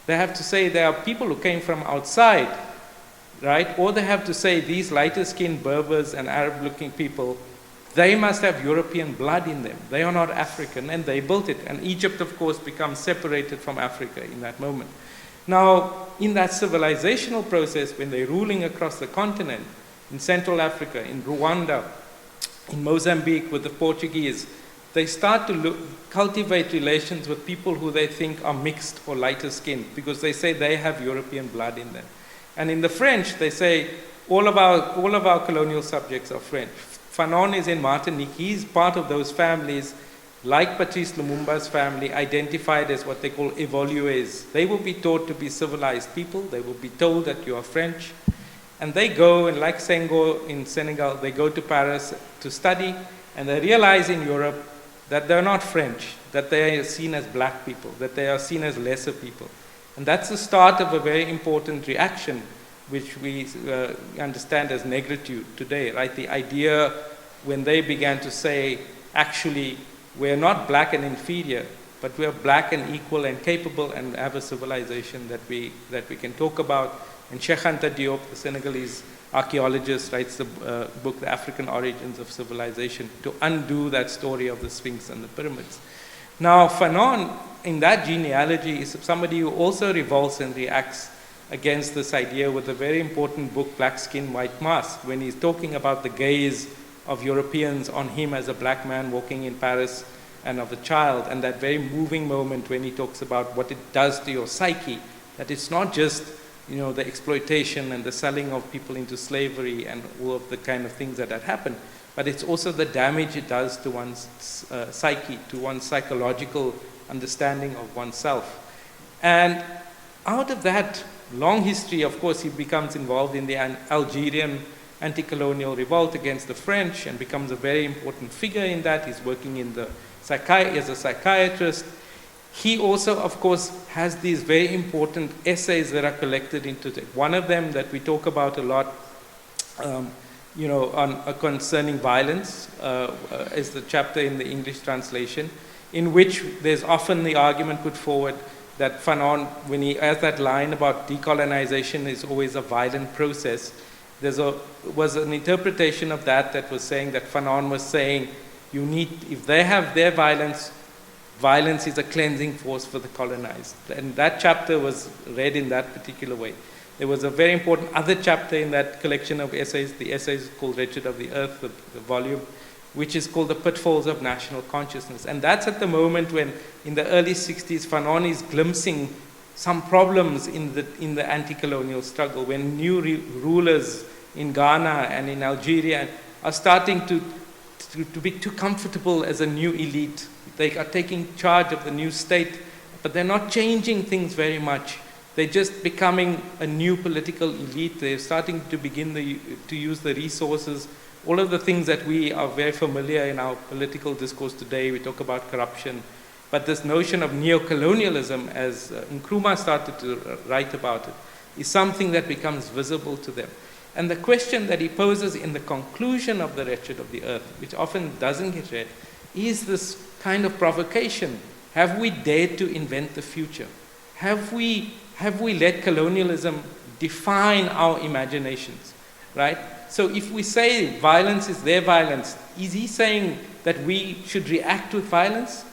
They have to say there are people who came from outside, right? Or they have to say these lighter-skinned Berbers and Arab-looking people, they must have European blood in them. They are not African, and they built it. And Egypt, of course, becomes separated from Africa in that moment. Now, in that civilizational process, when they're ruling across the continent, in Central Africa, in Rwanda, in Mozambique with the Portuguese, they start to cultivate relations with people who they think are mixed or lighter skinned, because they say they have European blood in them. And in the French, they say all of our colonial subjects are French. Fanon is in Martinique. He's part of those families, like Patrice Lumumba's family, identified as what they call évolués. They will be taught to be civilized people. They will be told that you are French. And they go, and like Senghor in Senegal, they go to Paris to study, and they realize in Europe that they're not French, that they are seen as black people, that they are seen as lesser people. And that's the start of a very important reaction, which we understand as negritude today, right? The idea when they began to say, actually, we're not black and inferior, but we're black and equal and capable and have a civilization that we can talk about. And Cheikh Anta Diop, the Senegalese archaeologist, writes the book, The African Origins of Civilization, to undo that story of the Sphinx and the pyramids. Now, Fanon, in that genealogy, is somebody who also revolts and reacts against this idea with a very important book, Black Skin, White Mask, when he's talking about the gaze of Europeans on him as a black man walking in Paris and of a child, and that very moving moment when he talks about what it does to your psyche, that it's not just the exploitation and the selling of people into slavery and all of the kind of things that had happened, but it's also the damage it does to one's psyche, to one's psychological understanding of oneself. And out of that long history, of course, he becomes involved in the Algerian anti-colonial revolt against the French and becomes a very important figure in that. He's working in as a psychiatrist. He also, of course, has these very important essays that are collected into it. One of them that we talk about a lot, concerning violence, is the chapter in the English translation, in which there's often the argument put forward that Fanon, when he has that line about decolonization is always a violent process, was an interpretation of that was saying that Fanon was saying, if they have their violence is a cleansing force for the colonized. And that chapter was read in that particular way. There was a very important other chapter in that collection of essays, the essays called Wretched of the Earth, the volume, which is called The Pitfalls of National Consciousness. And that's at the moment when, in the early 60s, Fanon is glimpsing some problems in the anti-colonial struggle, when new rulers in Ghana and in Algeria are starting to be too comfortable as a new elite. They are taking charge of the new state, but they're not changing things very much. They're just becoming a new political elite. They're starting to begin to use the resources, all of the things that we are very familiar in our political discourse today. We talk about corruption. But this notion of neocolonialism, as Nkrumah started to write about it, is something that becomes visible to them. And the question that he poses in the conclusion of The Wretched of the Earth, which often doesn't get read, is this kind of provocation. Have we dared to invent the future? Have we let colonialism define our imaginations, right? So if we say violence is their violence, is he saying that we should react with violence?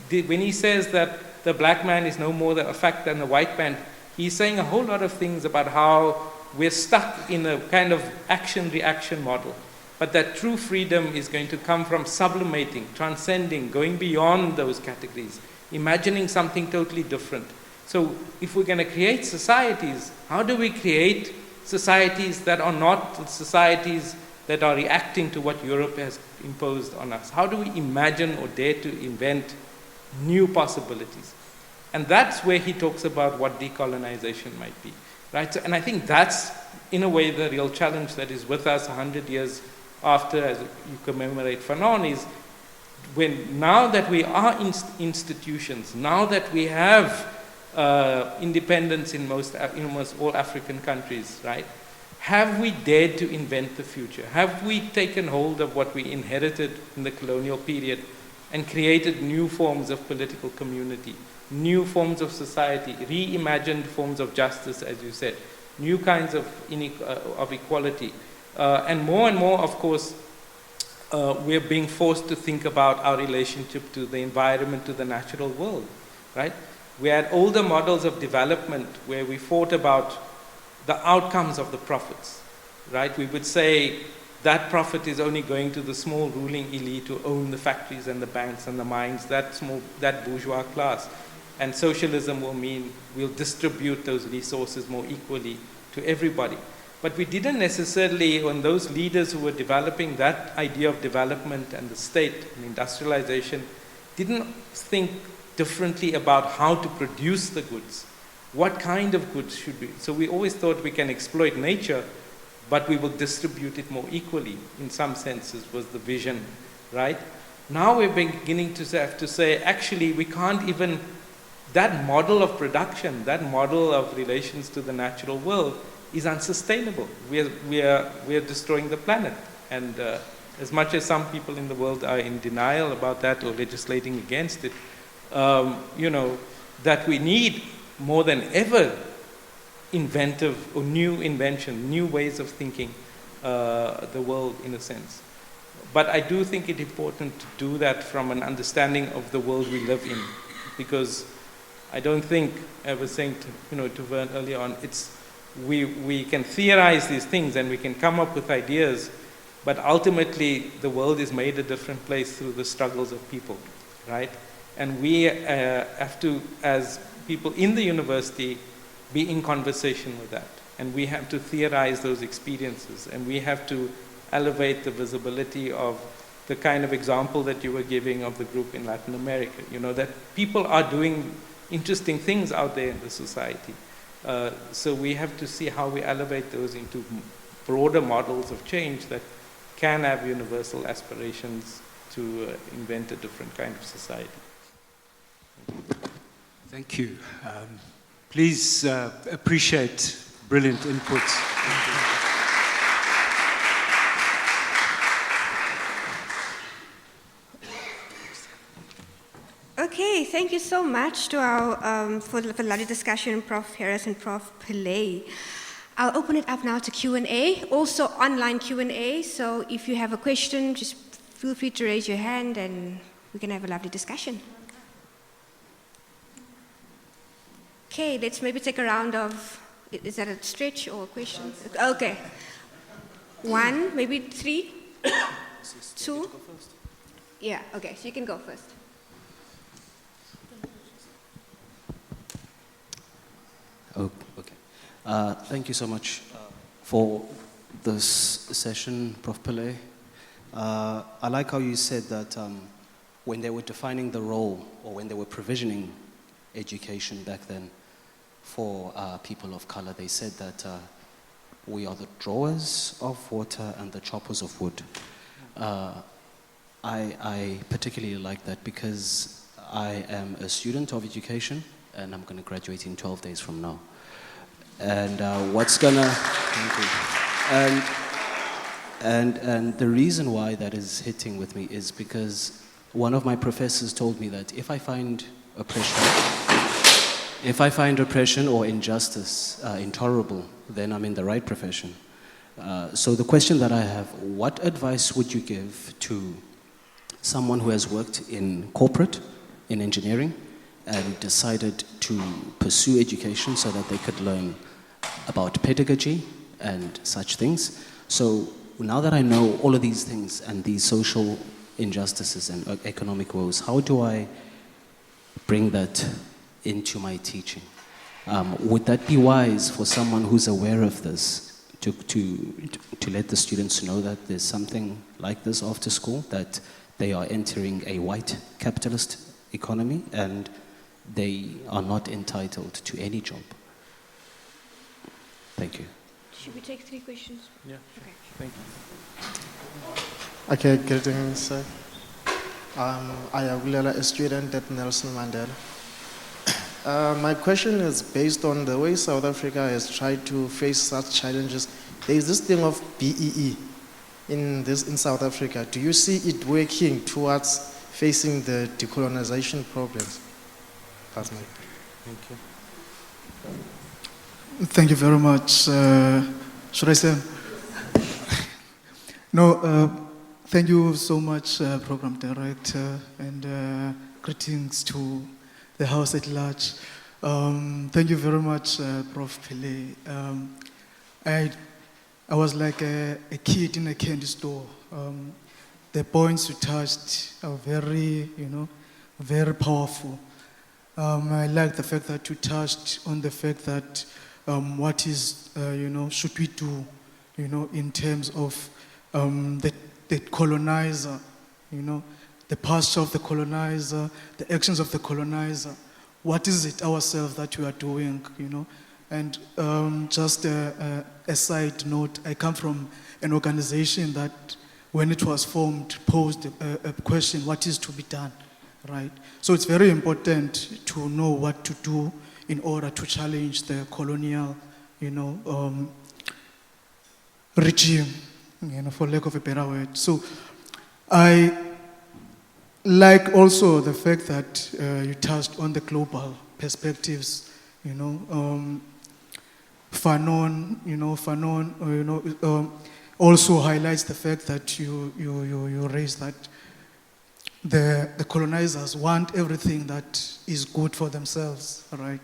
When he says that the black man is no more a fact than the white man, he's saying a whole lot of things about how we're stuck in a kind of action-reaction model. but that true freedom is going to come from sublimating, transcending, going beyond those categories, imagining something totally different. So if we're going to create societies, how do we create societies that are not societies that are reacting to what Europe has imposed on us? How do we imagine or dare to invent new possibilities? And that's where he talks about what decolonization might be, right? So, and I think that's, in a way, the real challenge that is with us 100 years after, as you commemorate Fanon, is when now that we are institutions, now that we have independence in almost all African countries, right? Have we dared to invent the future? Have we taken hold of what we inherited in the colonial period and created new forms of political community, new forms of society, reimagined forms of justice, as you said, new kinds of equality? And more, of course, we're being forced to think about our relationship to the environment, to the natural world, right? We had older models of development where we thought about the outcomes of the profits, right? We would say that profit is only going to the small ruling elite who own the factories and the banks and the mines, that bourgeois class. And socialism will mean we'll distribute those resources more equally to everybody. But we didn't necessarily, when those leaders who were developing that idea of development and the state and industrialization, didn't think differently about how to produce the goods. What kind of goods should we? So we always thought we can exploit nature, but we will distribute it more equally, in some senses, was the vision, right? Now we're beginning to have to say, actually, we can't even, that model of production, that model of relations to the natural world is unsustainable. We are destroying the planet. And as much as some people in the world are in denial about that or legislating against it, that we need more than ever inventive or new invention, new ways of thinking the world in a sense. But I do think it important to do that from an understanding of the world we live in, because I don't think, I was saying to Vern earlier on, we can theorize these things and we can come up with ideas, but ultimately the world is made a different place through the struggles of people, right? And we have to, as people in the university, be in conversation with that. And we have to theorize those experiences. And we have to elevate the visibility of the kind of example that you were giving of the group in Latin America. That people are doing interesting things out there in the society. So we have to see how we elevate those into broader models of change that can have universal aspirations to invent a different kind of society. Thank you. Please appreciate brilliant inputs. Okay, thank you so much to our for the lovely discussion, Prof. Harris and Prof. Pillay. I'll open it up now to Q&A, also online Q&A. So if you have a question, just feel free to raise your hand and we can have a lovely discussion. Okay, let's maybe take a round of, is that a stretch or questions? Okay. 1, maybe 3, 2. Yeah, okay, so you can go first. Oh, okay. Thank you so much for this session, Prof. Pillay. I like how you said that when they were defining the role or when they were provisioning education back then for people of color, they said that we are the drawers of water and the choppers of wood. I particularly like that because I am a student of education and I'm going to graduate in 12 days from now. And and the reason why that is hitting with me is because one of my professors told me that if I find oppression or injustice intolerable, then I'm in the right profession. So the question that I have, what advice would you give to someone who has worked in corporate, in engineering, and decided to pursue education so that they could learn about pedagogy and such things? So now that I know all of these things and these social injustices and economic woes, how do I bring that into my teaching? Would that be wise for someone who's aware of this to let the students know that there's something like this after school, that they are entering a white capitalist economy and they are not entitled to any job? Thank you. Should we take 3 questions? Yeah. Okay. Thank you. Okay, greetings, sir. I am a student at Nelson Mandela. My question is based on the way South Africa has tried to face such challenges. There is this thing of BEE in South Africa. Do you see it working towards facing the decolonization problems? That's my question. Thank you. Thank you very much. Should I say? No, thank you so much, Program Director, and greetings to the House at large. Thank you very much, Prof. Pillay. I was like a kid in a candy store. The points you touched are very, very powerful. I like the fact that you touched on the fact that what is, should we do, in terms of the colonizer, the posture of the colonizer, the actions of the colonizer. What is it ourselves that we are doing, And just a side note, I come from an organization that, when it was formed, posed a question: what is to be done, right? So it's very important to know what to do in order to challenge the colonial, regime, for lack of a better word. So I like also the fact that you touched on the global perspectives, Fanon, also highlights the fact that you raised that the colonizers want everything that is good for themselves, right?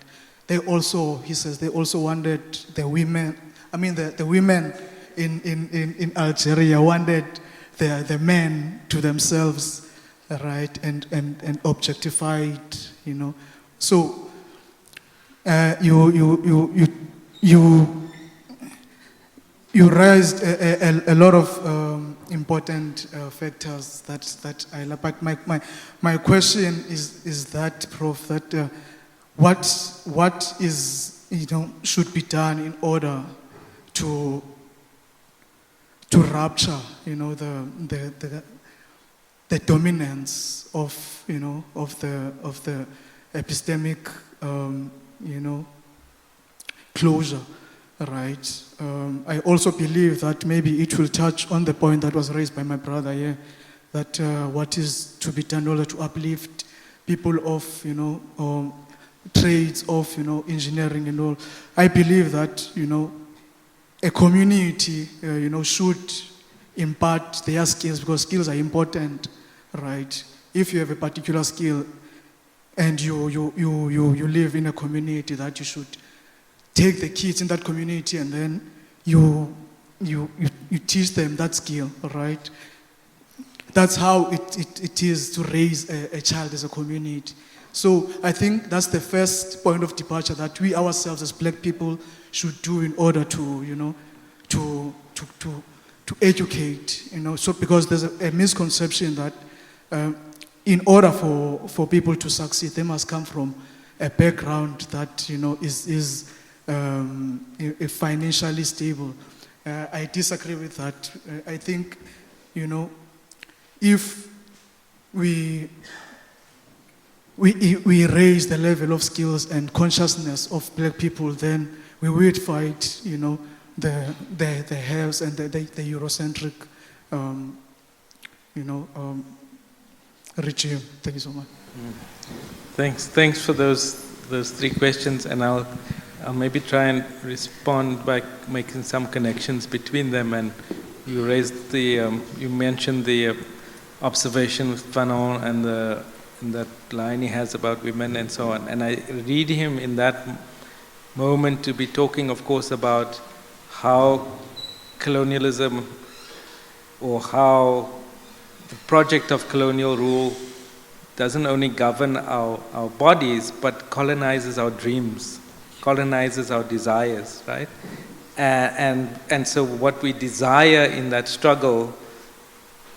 They also, he says, they also wanted the women, the women in Algeria wanted the men to themselves, right, and objectified, So you raised a lot of important factors that I like. But my question is that, Prof, that what is should be done in order to rupture the dominance of the epistemic closure, right? I also believe that maybe it will touch on the point that was raised by my brother here, that what is to be done in order to uplift people of trades, of engineering and all. I believe that a community should impart their skills, because skills are important, right? If you have a particular skill and you live in a community, that you should take the kids in that community and then you teach them that skill, right? That's how it is to raise a child as a community. So I think that's the first point of departure that we ourselves as black people should do in order to educate, So because there's a misconception that in order for people to succeed, they must come from a background that is financially stable. I disagree with that. I think if we raise the level of skills and consciousness of black people, then we will fight the haves and the Eurocentric regime. Thank you so much. Thanks for those 3 questions, and I'll maybe try and respond by making some connections between them. And you raised you mentioned the observation with Fanon and that line he has about women and so on. And I read him in that moment to be talking, of course, about how colonialism or how the project of colonial rule doesn't only govern our bodies, but colonizes our dreams, colonizes our desires, right? And so what we desire in that struggle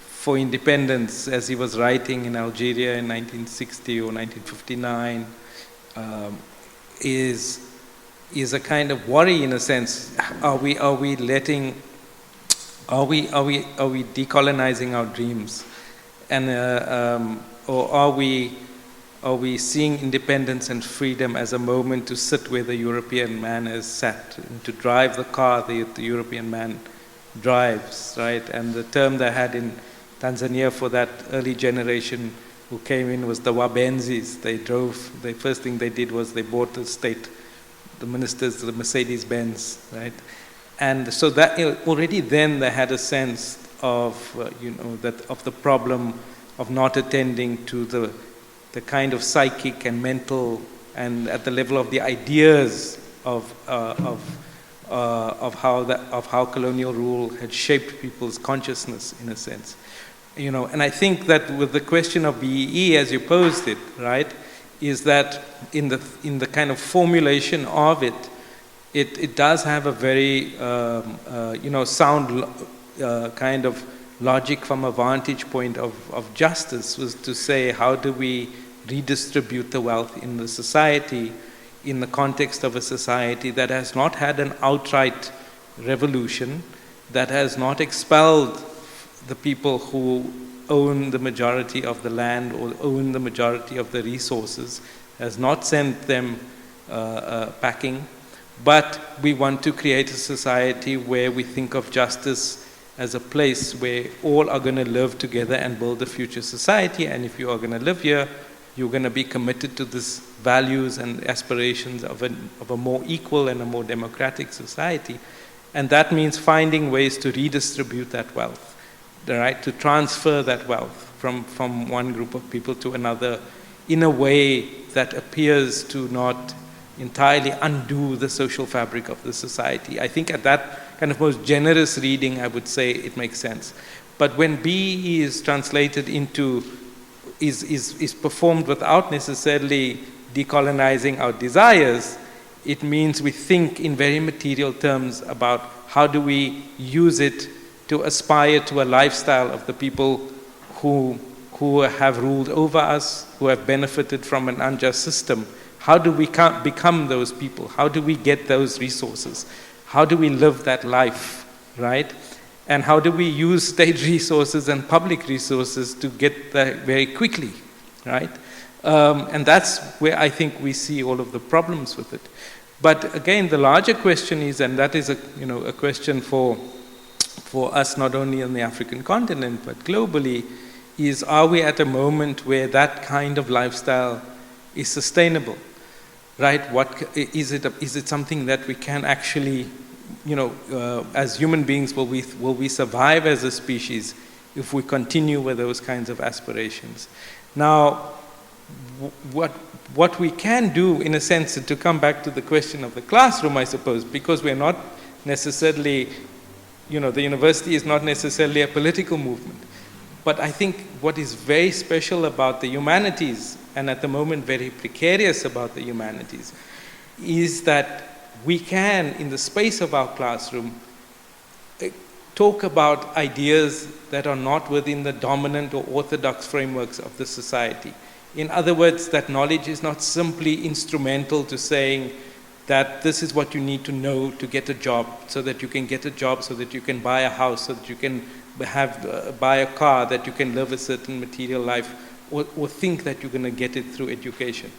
for independence, as he was writing in Algeria in 1960 or 1959, is a kind of worry in a sense. Are we decolonizing our dreams, and or are we seeing independence and freedom as a moment to sit where the European man has sat, and to drive the car the European man drives, right? And the term they had in Tanzania for that early generation who came in was the Wabenzis. They drove, the first thing they did was they bought the ministers, the Mercedes-Benz, right? And so that already then they had a sense of, of the problem of not attending to the kind of psychic and mental and at the level of the ideas of how colonial rule had shaped people's consciousness in a sense. And I think that with the question of BEE as you posed it, right, is that in the kind of formulation of it does have a very sound kind of logic from a vantage point of justice, was to say how do we redistribute the wealth in the society in the context of a society that has not had an outright revolution, that has not expelled the people who own the majority of the land or own the majority of the resources, has not sent them packing, but we want to create a society where we think of justice as a place where all are going to live together and build a future society. And if you are going to live here, you're going to be committed to these values and aspirations of a more equal and a more democratic society. And that means finding ways to redistribute that wealth, right? To transfer that wealth from one group of people to another in a way that appears to not entirely undo the social fabric of the society. I think at that kind of most generous reading, I would say it makes sense. But when BE is translated into, is performed without necessarily decolonizing our desires, it means we think in very material terms about how do we use it to aspire to a lifestyle of the people who have ruled over us, who have benefited from an unjust system. How do we become those people? How do we get those resources? How do we live that life, right? And how do we use state resources and public resources to get there very quickly, right? And that's where I think we see all of the problems with it. But again, the larger question is, and that is a question for us not only on the African continent but globally, is are we at a moment where that kind of lifestyle is sustainable? Right? Is it something that we can actually, as human beings, will we survive as a species if we continue with those kinds of aspirations? Now, what we can do, in a sense, to come back to the question of the classroom, I suppose, because we're not necessarily, the university is not necessarily a political movement. But I think what is very special about the humanities, and at the moment very precarious about the humanities, is that we can, in the space of our classroom, talk about ideas that are not within the dominant or orthodox frameworks of the society. In other words, that knowledge is not simply instrumental to saying that this is what you need to know to get a job, so that you can get a job, so that you can buy a house, so that you can buy a car, that you can live a certain material life, or think that you're going to get it through education.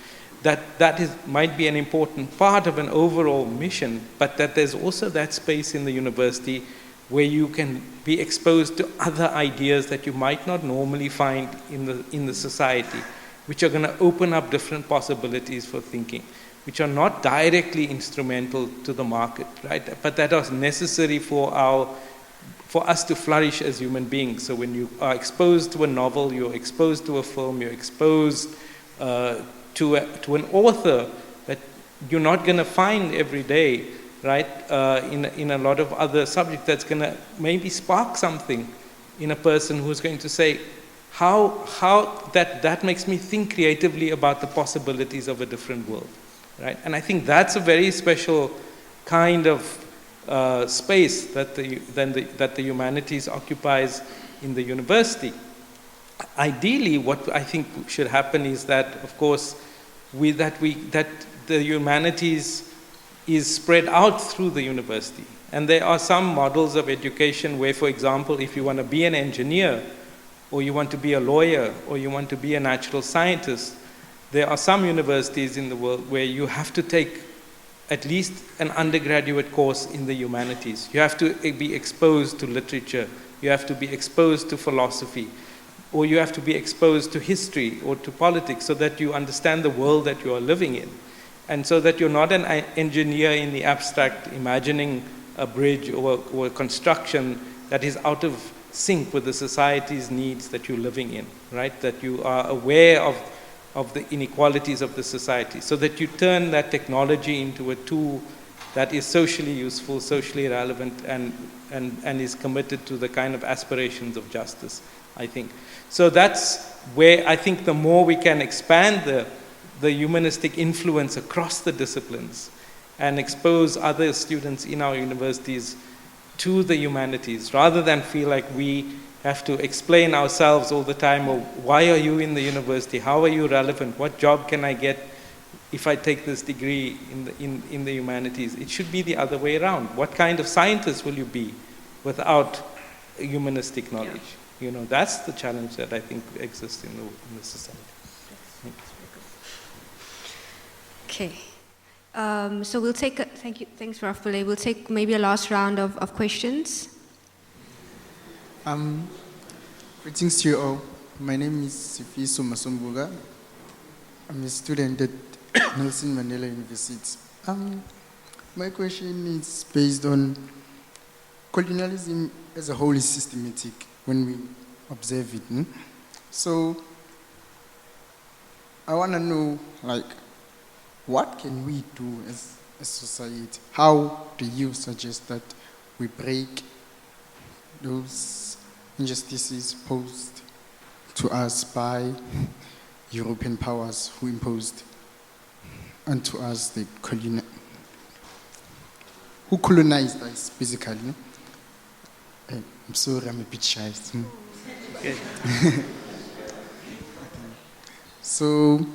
That might be an important part of an overall mission, but that there's also that space in the university where you can be exposed to other ideas that you might not normally find in the society, which are going to open up different possibilities for thinking, which are not directly instrumental to the market, right? But that are necessary for us to flourish as human beings. So when you are exposed to a novel, you're exposed to a film, you're exposed to an author that you're not going to find every day, right? In a lot of other subjects, that's going to maybe spark something in a person who's going to say, how that makes me think creatively about the possibilities of a different world, right? And I think that's a very special kind of space that the humanities occupies in the university. Ideally, what I think should happen is that, of course, that the humanities is spread out through the university. And there are some models of education where, for example, if you want to be an engineer, or you want to be a lawyer, or you want to be a natural scientist, there are some universities in the world where you have to take at least an undergraduate course in the humanities. You have to be exposed to literature, you have to be exposed to philosophy, or you have to be exposed to history or to politics so that you understand the world that you are living in. And so that you're not an engineer in the abstract, imagining a bridge or a construction that is out of sync with the society's needs that you're living in, right? That you are aware of the inequalities of the society, so that you turn that technology into a tool that is socially useful, socially relevant, and is committed to the kind of aspirations of justice, I think. So that's where I think the more we can expand the humanistic influence across the disciplines and expose other students in our universities to the humanities, rather than feel like we have to explain ourselves all the time, or why are you in the university, how are you relevant, what job can I get if I take this degree in the humanities. It should be the other way around. What kind of scientist will you be without humanistic knowledge? You know, that's the challenge that I think exists in the society. Okay. So we'll take, thanks Prof. Pillay. We'll take maybe a last round of questions. Greetings to you all. My name is Sifiso Masombuga. I'm a student at Nelson Mandela University. My question is based on colonialism as a whole is systematic when we observe it. So I want to know, like, what can we do as a society? How do you suggest that we break those injustices posed to us by European powers who imposed onto us the who colonized us, basically? I'm sorry, I'm a bit shy. Okay. So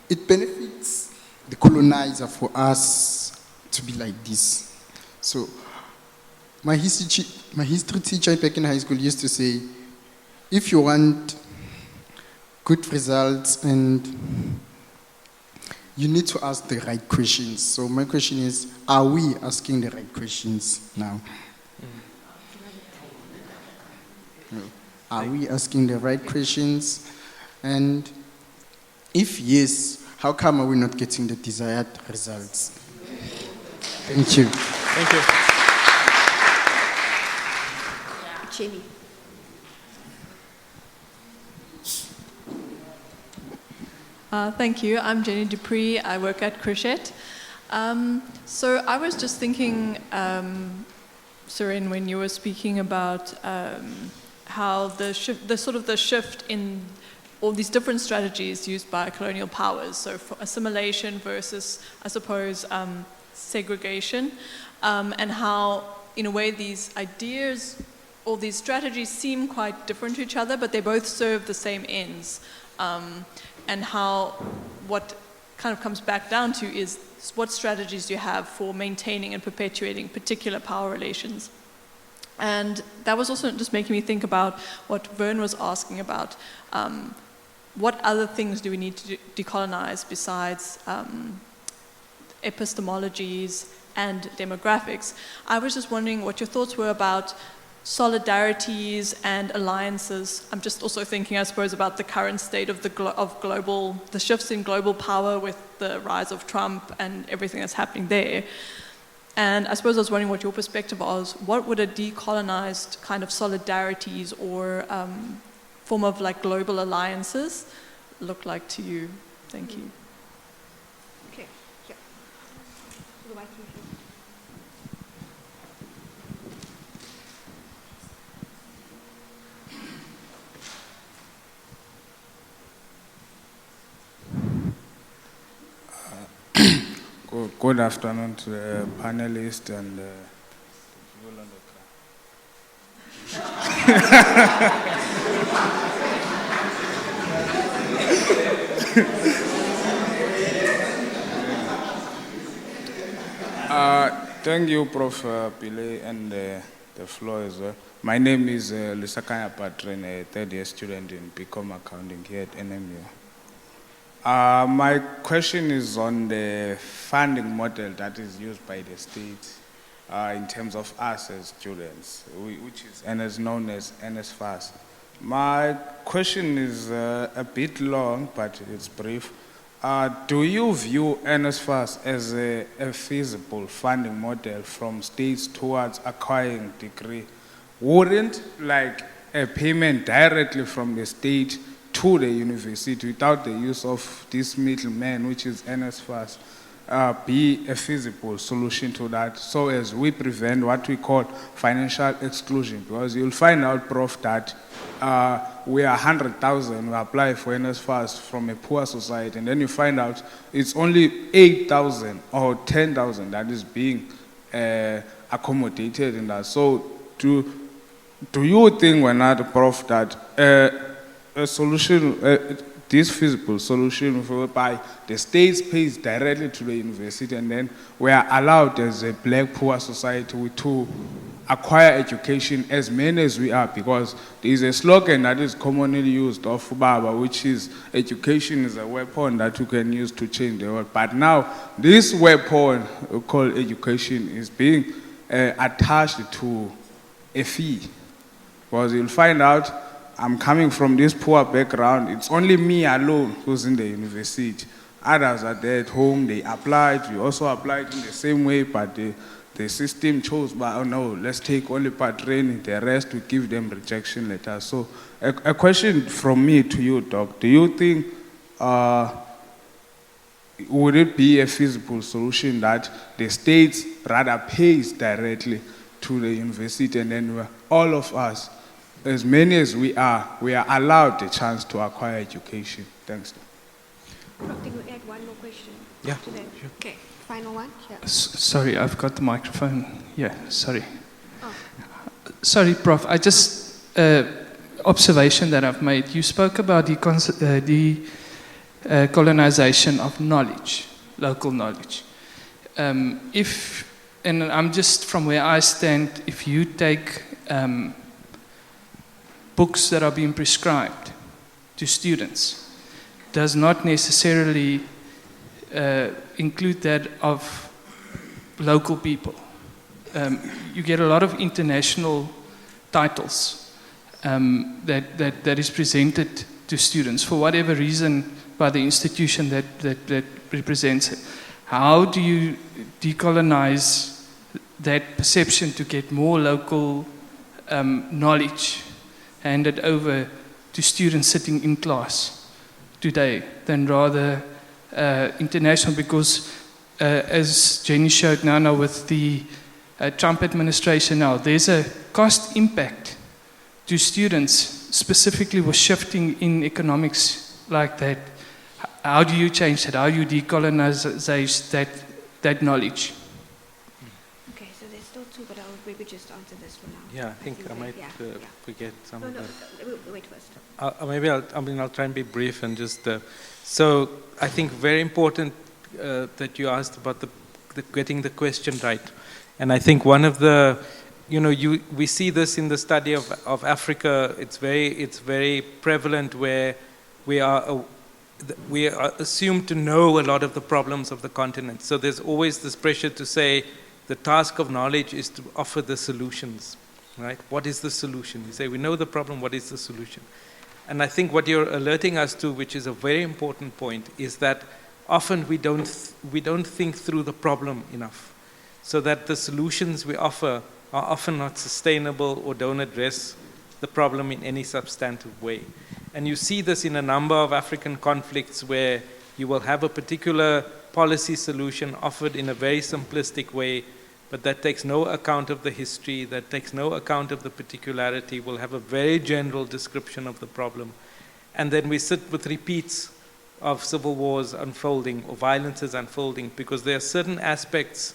it benefits the colonizer for us to be like this. So my history teacher back in high school used to say, if you want good results, and you need to ask the right questions. So my question is, are we asking the right questions now? Are we asking the right questions? And if yes, how come are we not getting the desired results? Thank you. Thank you. Jenny. Thank you. I'm Jenny Dupree. I work at Crochet. So I was just thinking, Suren, when you were speaking about how the shift in all these different strategies used by colonial powers, so for assimilation versus, I suppose, segregation, and how, in a way, these ideas, all these strategies seem quite different to each other, but they both serve the same ends. And how what kind of comes back down to is what strategies you have for maintaining and perpetuating particular power relations. And that was also just making me think about what Vern was asking about. What other things do we need to decolonize besides epistemologies and demographics? I was just wondering what your thoughts were about solidarities and alliances. I'm just also thinking, I suppose, about the current state of the shifts in global power with the rise of Trump and everything that's happening there. And I suppose I was wondering what your perspective was. What would a decolonized kind of solidarities or form of like global alliances look like to you? Thank you. Okay. Yeah. good afternoon to the panelists and the people on the Thank you, Prof. Pillay, and the floor as well. My name is Lisakaya Patren, a third-year student in BCom Accounting here at NMU. My question is on the funding model that is used by the state in terms of us as students, which is known as NSFAS. My question is a bit long, but it's brief. Do you view NSFAS as a feasible funding model from states towards acquiring degree? Wouldn't like a payment directly from the state to the university without the use of this middleman, which is NSFAS, be a feasible solution to that, so as we prevent what we call financial exclusion? Because you'll find out, Prof, that we are 100,000 who apply for NSFAS from a poor society, and then you find out it's only 8,000 or 10,000 that is being accommodated in that. So do you think, when not, Prof, that a solution, this feasible solution whereby the state pays directly to the university and then we are allowed as a black poor society to acquire education, as many as we are, because there is a slogan that is commonly used of Baba, which is education is a weapon that you can use to change the world. But now this weapon called education is being attached to a fee, because you'll find out, I'm coming from this poor background, it's only me alone who's in the university. Others are there at home, they applied, we also applied in the same way, but the system chose, but oh no, let's take only part training, the rest we give them rejection letters. So a question from me to you, Doc, do you think, would it be a feasible solution that the state rather pays directly to the university, and then all of us, as many as we are allowed the chance to acquire education? Thanks. Prof, can we add one more question? Yeah, to that? sure. Okay, final one? Yeah. Sorry, I've got the microphone. Yeah, sorry. Oh. Sorry, Prof, I just, observation that I've made. You spoke about the colonization of knowledge, local knowledge. And I'm just, from where I stand, if you take books that are being prescribed to students, does not necessarily include that of local people. You get a lot of international titles that is presented to students for whatever reason by the institution that represents it. How do you decolonize that perception to get more local knowledge handed over to students sitting in class today than rather international? Because as Jenny showed now with the Trump administration now, there's a cost impact to students specifically with shifting in economics like that. How do you change that? How do you decolonize that knowledge? Okay, so there's still two, but I'll maybe just answer this for now. Yeah, I think I might forget some of that. No, wait first. Maybe I'll try and be brief and just. So I think very important that you asked about the getting the question right, and I think one of the, we see this in the study of Africa. It's very prevalent where we are assumed to know a lot of the problems of the continent. So there's always this pressure to say the task of knowledge is to offer the solutions, right? What is the solution? You say, we know the problem, what is the solution? And I think what you're alerting us to, which is a very important point, is that often we don't think through the problem enough, so that the solutions we offer are often not sustainable or don't address the problem in any substantive way. And you see this in a number of African conflicts where you will have a particular policy solution offered in a very simplistic way, but that takes no account of the history, that takes no account of the particularity, will have a very general description of the problem. And then we sit with repeats of civil wars unfolding or violences unfolding, because there are certain aspects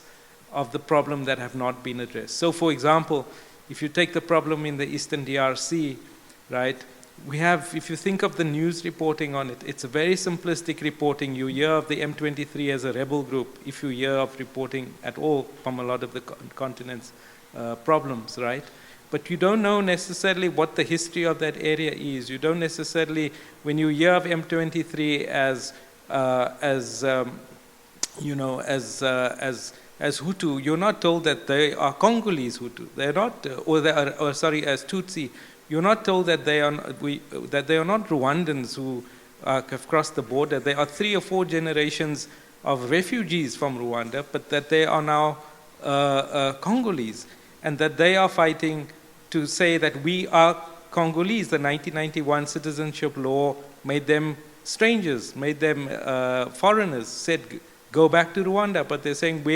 of the problem that have not been addressed. So, for example, if you take the problem in the Eastern DRC, right, we have, if you think of the news reporting on it, it's a very simplistic reporting. You hear of the M23 as a rebel group, if you hear of reporting at all from a lot of the continent's problems, right? But you don't know necessarily what the history of that area is. You don't necessarily, when you hear of M23 as Hutu, you're not told that they are Congolese Hutu. They're not, as Tutsi. You're not told that they are not Rwandans who have crossed the border. There are 3 or 4 generations of refugees from Rwanda, but that they are now Congolese, and that they are fighting to say that we are Congolese. The 1991 citizenship law made them strangers, made them foreigners, said go back to Rwanda, but they're saying we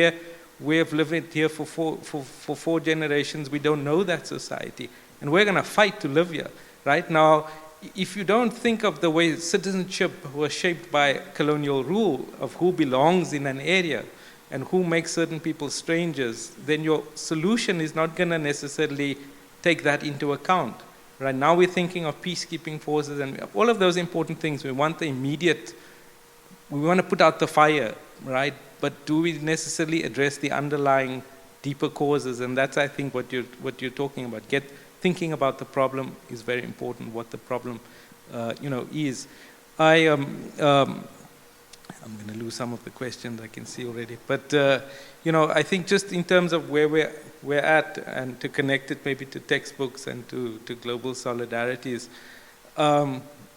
have lived here for 4 generations, we don't know that society, and we're going to fight to live here. Right now, if you don't think of the way citizenship was shaped by colonial rule of who belongs in an area and who makes certain people strangers, then your solution is not going to necessarily take that into account. Right now we're thinking of peacekeeping forces and all of those important things. We want the immediate, we want to put out the fire, right? But do we necessarily address the underlying deeper causes? And that's, I think, what you're talking about. Thinking about the problem is very important, what the problem is. I'm going to lose some of the questions I can see already. But, I think just in terms of where we're at, and to connect it maybe to textbooks and to global solidarities,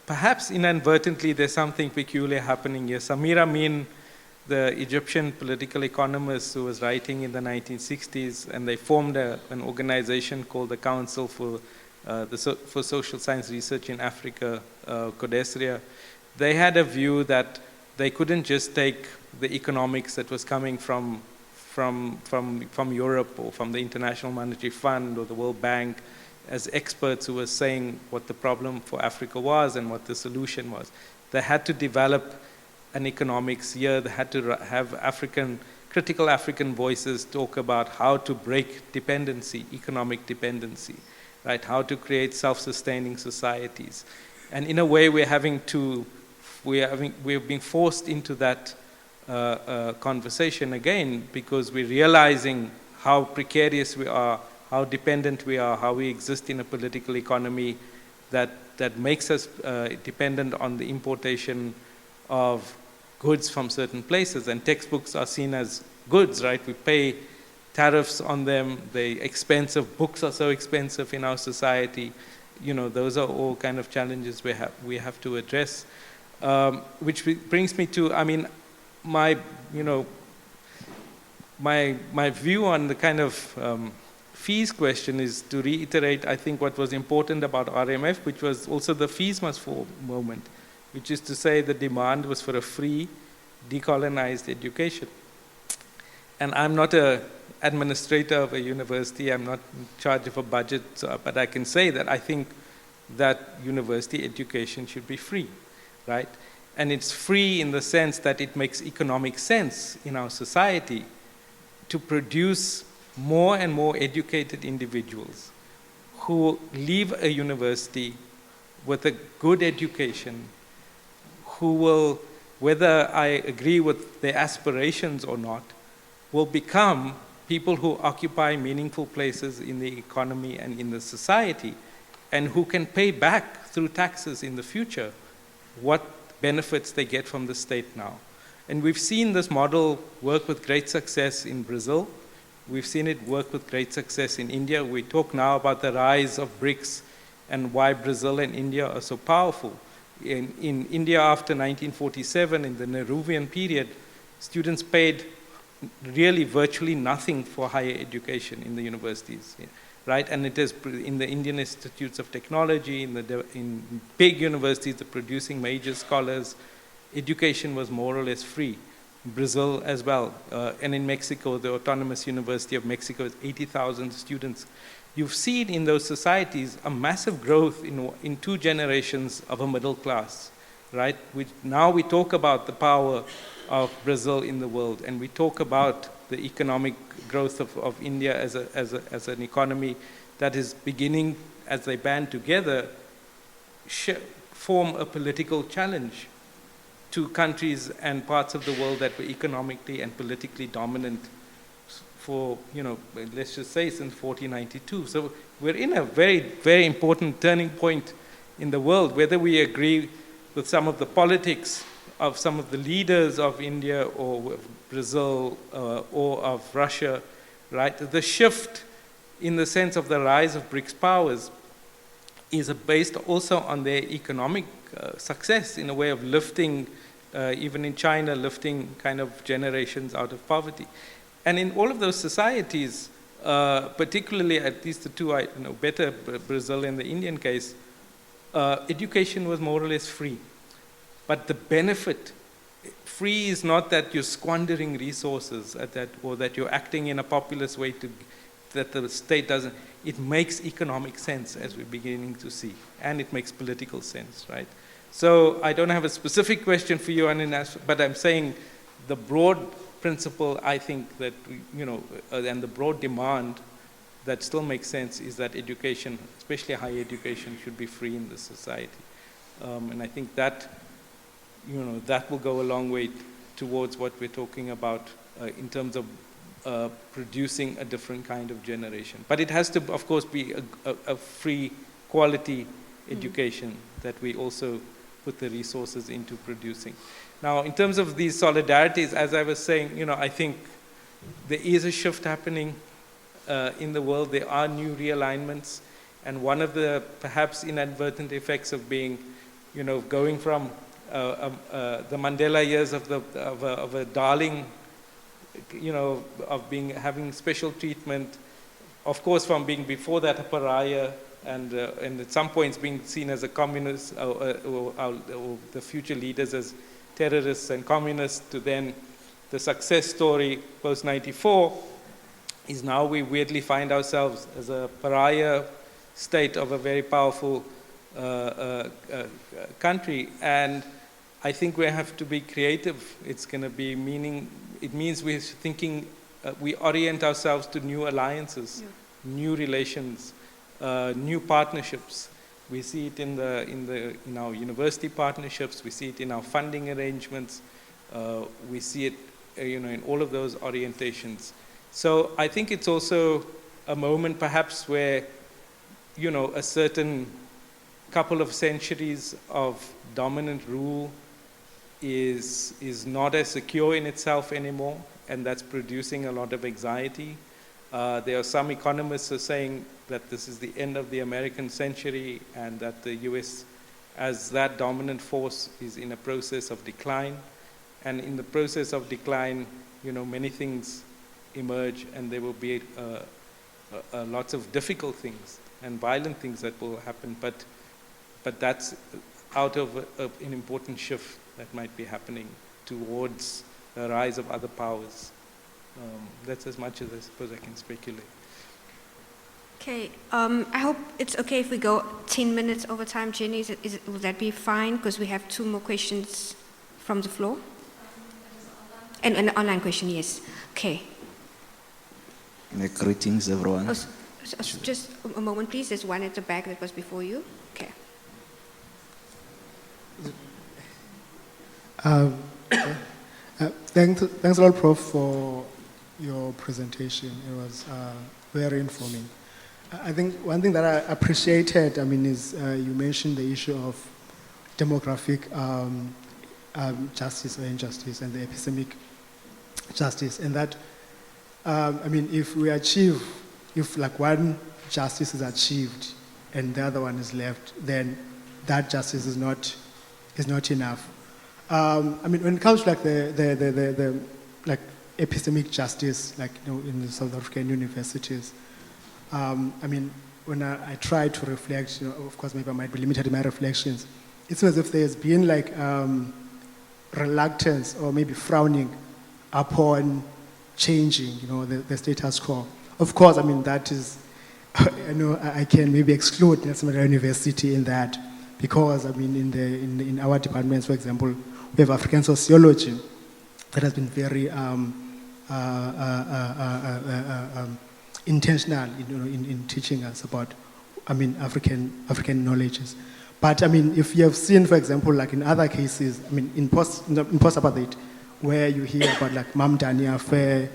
perhaps inadvertently there's something peculiar happening here. Samir Amin, the Egyptian political economist who was writing in the 1960s, and they formed an organization called the Council for Social Science Research in Africa, Gqeberha. They had a view that they couldn't just take the economics that was coming from Europe or from the International Monetary Fund or the World Bank as experts who were saying what the problem for Africa was and what the solution was. They had to develop an economics here. They had to have critical African voices talk about how to break dependency, economic dependency, right? How to create self-sustaining societies. And in a way, we're being forced into that conversation again, because we're realizing how precarious we are, how dependent we are, how we exist in a political economy that makes us dependent on the importation of goods from certain places. And textbooks are seen as goods, right? We pay tariffs on them. Books are so expensive in our society. Those are all kind of challenges we have to address. Which brings me to, my view on the kind of fees question is to reiterate, I think, what was important about RMF, which was also the fees must fall moment, which is to say the demand was for a free, decolonized education. And I'm not an administrator of a university, I'm not in charge of a budget, but I can say that I think that university education should be free, right? And it's free in the sense that it makes economic sense in our society to produce more and more educated individuals who leave a university with a good education, who will, whether I agree with their aspirations or not, will become people who occupy meaningful places in the economy and in the society, and who can pay back through taxes in the future what benefits they get from the state now. And we've seen this model work with great success in Brazil. We've seen it work with great success in India. We talk now about the rise of BRICS and why Brazil and India are so powerful. In India after 1947, in the Nehruvian period, students paid really virtually nothing for higher education in the universities, right? And it is in the Indian Institutes of Technology, in big universities, the producing major scholars, education was more or less free. Brazil as well, and in Mexico, the Autonomous University of Mexico has 80,000 students. You've seen in those societies a massive growth in 2 generations of a middle class, right? Now we talk about the power of Brazil in the world, and we talk about the economic growth of India as an economy that is beginning, as they band together, form a political challenge to countries and parts of the world that were economically and politically dominant for, let's just say since 1492. So we're in a very, very important turning point in the world, whether we agree with some of the politics of some of the leaders of India or Brazil or of Russia, right? The shift in the sense of the rise of BRICS powers is based also on their economic success in a way of lifting, even in China, lifting kind of generations out of poverty. And in all of those societies, particularly at least the two I know better, Brazil and the Indian case, education was more or less free. But the benefit, free is not that you're squandering resources at that, or that you're acting in a populist way that the state doesn't. It makes economic sense, as we're beginning to see, and it makes political sense, right? So I don't have a specific question for you, but I'm saying the broad principle, I think that, and the broad demand that still makes sense is that education, especially higher education, should be free in this society. And I think that, that will go a long way towards what we're talking about in terms of producing a different kind of generation. But it has to, of course, be a free, quality education that we also put the resources into producing. Now, in terms of these solidarities, as I was saying, I think there is a shift happening in the world. There are new realignments, and one of the perhaps inadvertent effects of being, going from the Mandela years of a darling, of having special treatment, of course, from being before that a pariah, and at some points being seen as a communist, or the future leaders as terrorists and communists, to then the success story post-94 is now we weirdly find ourselves as a pariah state of a very powerful country. And I think we have to be creative. It's going to be it means we're thinking, we orient ourselves to new alliances, new relations, new partnerships. We see it in our university partnerships. We see it in our funding arrangements. We see it, in all of those orientations. So I think it's also a moment, perhaps, where, a certain couple of centuries of dominant rule is not as secure in itself anymore, and that's producing a lot of anxiety. There are some economists who are saying that this is the end of the American century, and that the US, as that dominant force, is in a process of decline. And in the process of decline, many things emerge, and there will be lots of difficult things and violent things that will happen. But that's out of an important shift that might be happening towards the rise of other powers. That's as much as I suppose I can speculate. Okay, I hope it's okay if we go 10 minutes over time. Jenny, will that be fine? Because we have 2 more questions from the floor. And an online question, yes. Okay. Greetings, everyone. Just a moment, please. There's one at the back that was before you. Okay. Thanks a lot, Prof, for your presentation. It was very informing. I think one thing that I appreciated, is you mentioned the issue of demographic justice or injustice and the epistemic justice, and that, if like one justice is achieved and the other one is left, then that justice is not enough. When it comes to like the epistemic justice, in the South African universities, when I try to reflect, of course, maybe I might be limited in my reflections. It's as if there's been reluctance or maybe frowning upon changing, the status quo. Of course, that is, I can maybe exclude Nelson Mandela University in that, because I mean, in our departments, for example, we have African sociology that has been very intentional, in teaching us about, I mean, African knowledges. But I mean, if you have seen, for example, like in other cases, I mean, in post-apartheid, where you hear about like Mamdani affair,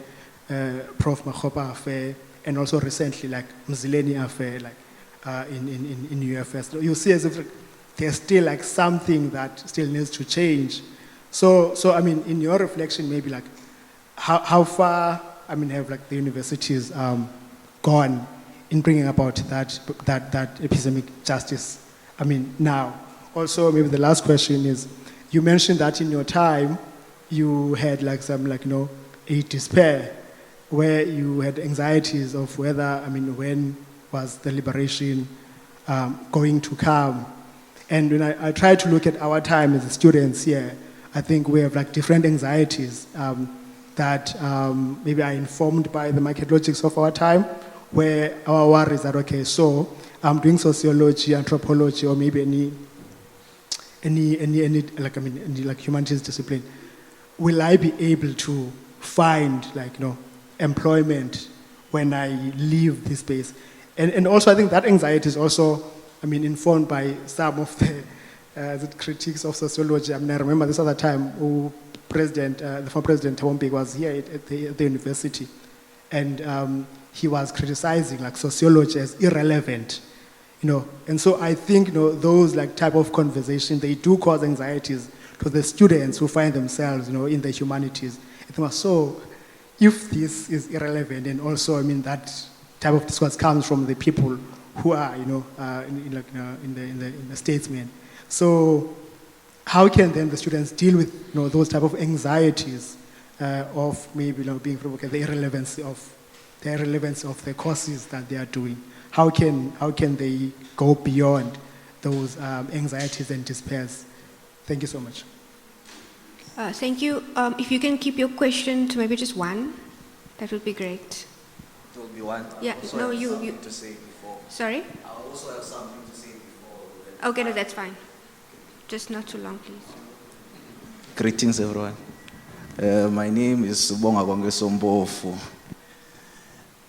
Prof. Makgopa affair, and also recently like Mzileni affair, like in UFS, you see as if there's still like something that still needs to change. So I mean, in your reflection, maybe like how far, I mean, have like the universities gone in bringing about that epistemic justice? I mean, now. Also, maybe the last question is, you mentioned that in your time, you had like some a despair, where you had anxieties of whether, I mean, when was the liberation going to come? And when I try to look at our time as students here, I think we have like different anxieties that maybe are informed by the market logics of our time, where our worries are, okay, so I'm doing sociology, anthropology, or maybe any like, I mean, any like humanities discipline. Will I be able to find like, employment when I leave this space? And also I think that anxiety is also, I mean, informed by some of the critiques of sociology. I mean, I remember this other time, the former President Thabo Mbeki was here at the university, and he was criticizing like sociology as irrelevant, And so I think, those like type of conversation, they do cause anxieties to the students who find themselves, in the humanities. So if this is irrelevant, and also, I mean, that type of discourse comes from the people who are, in the statesmen. So how can then the students deal with, those type of anxieties of maybe, being provoked, the irrelevancy of the courses that they are doing? How can they go beyond those anxieties and despairs? Thank you so much. Thank you. If you can keep your question to maybe just one, that would be great. It will be one. Yeah. No, you. To say before. Sorry. I also have something to say before. Okay, no, that's fine. Just not too long, please. Greetings, everyone. My name is Bonga Sombofu,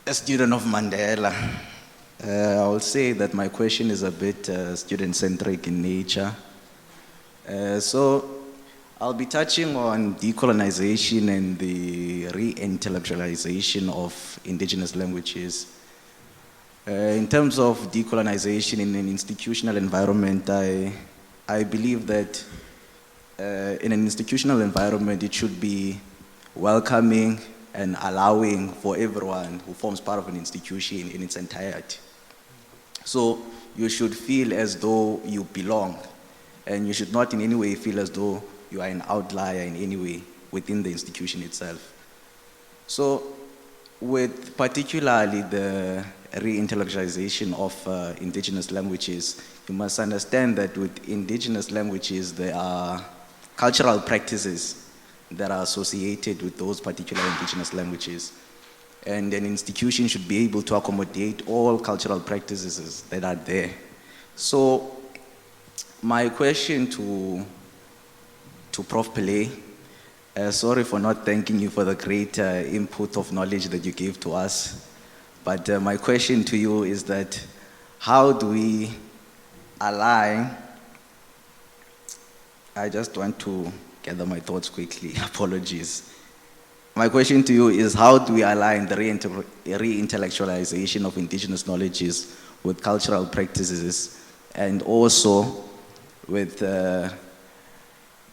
a student of Mandela. I will say that my question is a bit student-centric in nature. So I'll be touching on decolonization and the re-intellectualization of indigenous languages. In terms of decolonization in an institutional environment, I believe that in an institutional environment, it should be welcoming and allowing for everyone who forms part of an institution in its entirety. So you should feel as though you belong, and you should not in any way feel as though you are an outlier in any way within the institution itself. So with particularly the re-intellectualization of indigenous languages, you must understand that with indigenous languages, there are cultural practices that are associated with those particular indigenous languages. And an institution should be able to accommodate all cultural practices that are there. So my question to Prof. Pillay, sorry for not thanking you for the great input of knowledge that you gave to us, but my question to you is that how do we align, I just want to gather my thoughts quickly, apologies. My question to you is, how do we align the re-intellectualization of indigenous knowledges with cultural practices, and also with the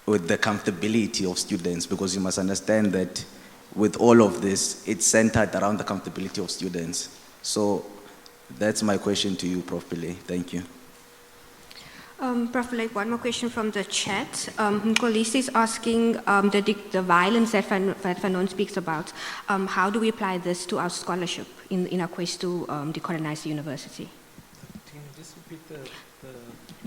comfortability of students? Because you must understand that with all of this, it's centered around the comfortability of students. So that's my question to you, Prof. Pillay. Thank you. Prof. Pillay, one more question from the chat. Nkolisi is asking the violence that Fanon speaks about. How do we apply this to our scholarship in our quest to decolonize the university? Can you just repeat the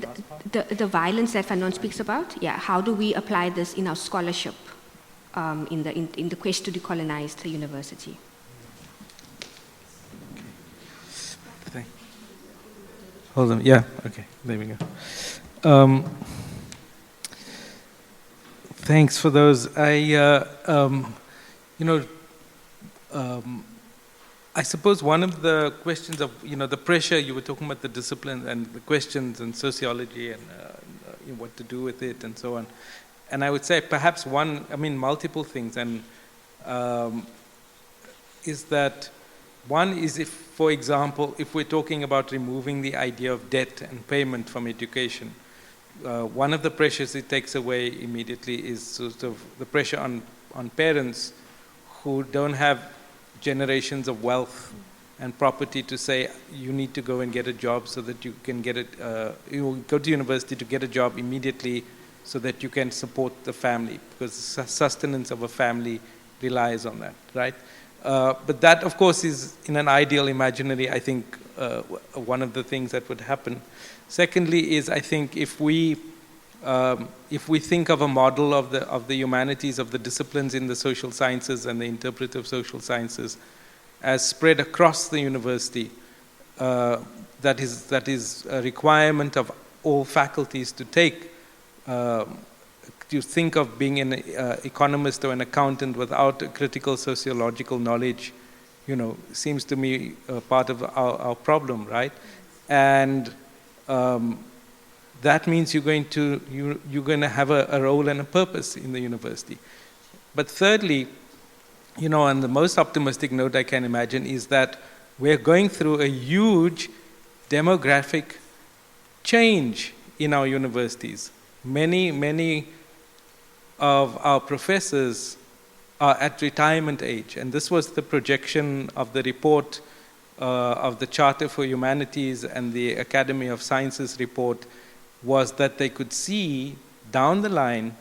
last part? The violence that Fanon speaks about? Yeah. How do we apply this in our scholarship in the quest to decolonize the university? Hold on. Yeah. Okay. There we go. Thanks for those. I suppose one of the questions of, the pressure, you were talking about the discipline and the questions and sociology and what to do with it and so on. And I would say perhaps multiple things. And is that one is if, for example, if we're talking about removing the idea of debt and payment from education, one of the pressures it takes away immediately is sort of the pressure on parents who don't have generations of wealth and property to say you need to go and get a job so that you can get it, you go to university to get a job immediately so that you can support the family, because the sustenance of a family relies on that, right? But that, of course, is in an ideal imaginary, I think, one of the things that would happen. Secondly is, I think, if we think of a model of the humanities, of the disciplines in the social sciences and the interpretive social sciences as spread across the university, that is a requirement of all faculties to take. To think of being an economist or an accountant without a critical sociological knowledge, seems to me part of our problem, right? And that means you're going to have a role and a purpose in the university. But thirdly, on the most optimistic note I can imagine is that we're going through a huge demographic change in our universities. Many of our professors are at retirement age, and this was the projection of the report of the Charter for Humanities and the Academy of Sciences report, was that they could see down the line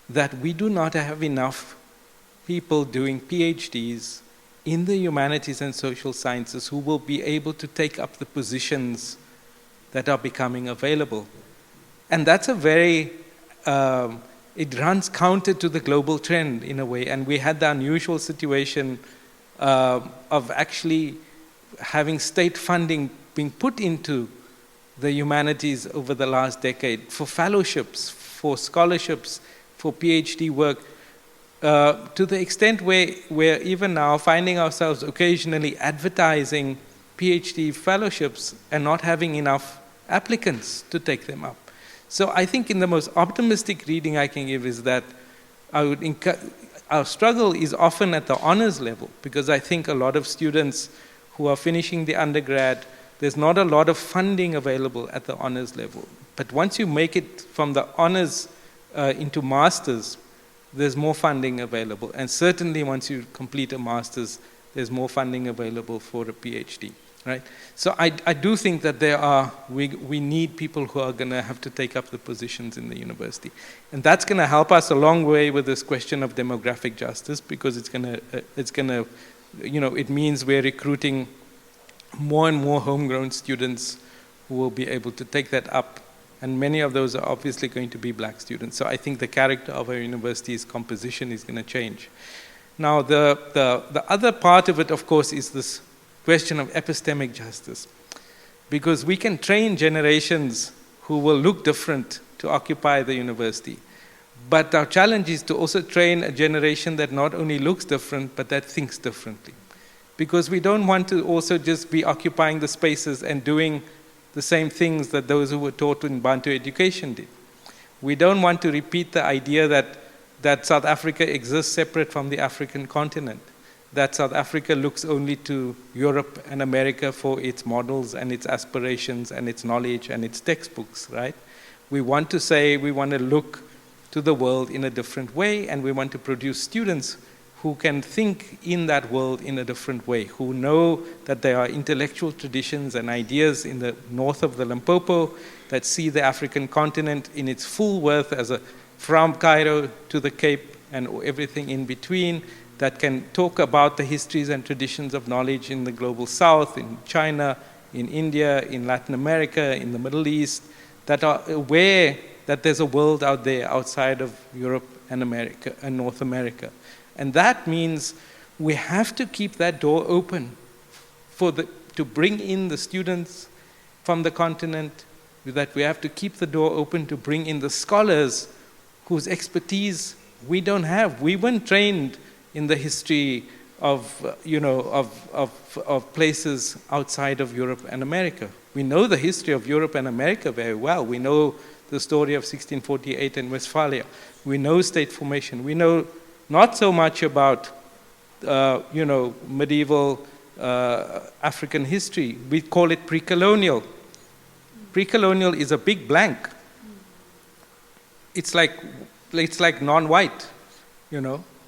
that we do not have enough people doing PhDs in the humanities and social sciences who will be able to take up the positions that are becoming available. And that's a very, it runs counter to the global trend in a way. And we had the unusual situation of actually having state funding being put into the humanities over the last decade for fellowships, for scholarships, for PhD work, to the extent where we're even now finding ourselves occasionally advertising PhD fellowships and not having enough applicants to take them up. So I think in the most optimistic reading I can give is that our struggle is often at the honors level, because I think a lot of students who are finishing the undergrad, there's not a lot of funding available at the honors level. But once you make it from the honors into masters, there's more funding available. And certainly once you complete a master's, there's more funding available for a PhD, right? So I do think that we need people who are going to have to take up the positions in the university. And that's going to help us a long way with this question of demographic justice, because it means we're recruiting more and more homegrown students who will be able to take that up. And many of those are obviously going to be black students. So I think the character of our university's composition is going to change. Now, the other part of it, of course, is this question of epistemic justice. Because we can train generations who will look different to occupy the university. But our challenge is to also train a generation that not only looks different, but that thinks differently. Because we don't want to also just be occupying the spaces and doing the same things that those who were taught in Bantu education did. We don't want to repeat the idea that South Africa exists separate from the African continent, that South Africa looks only to Europe and America for its models and its aspirations and its knowledge and its textbooks, right? We want to say we want to look to the world in a different way, and we want to produce students who can think in that world in a different way, who know that there are intellectual traditions and ideas in the north of the Limpopo that see the African continent in its full worth from Cairo to the Cape and everything in between, that can talk about the histories and traditions of knowledge in the global south, in China, in India, in Latin America, in the Middle East, that are aware that there's a world out there outside of Europe and America and North America. And that means we have to keep that door open to bring in the students from the continent that we have to keep the door open to bring in the scholars whose expertise we don't have. We weren't trained in the history of places outside of Europe and America. We know the history of Europe and America very well. We know the story of 1648 in Westphalia. We know state formation. We know not so much about, medieval African history. We call it pre-colonial. Pre-colonial is a big blank. It's like non-white,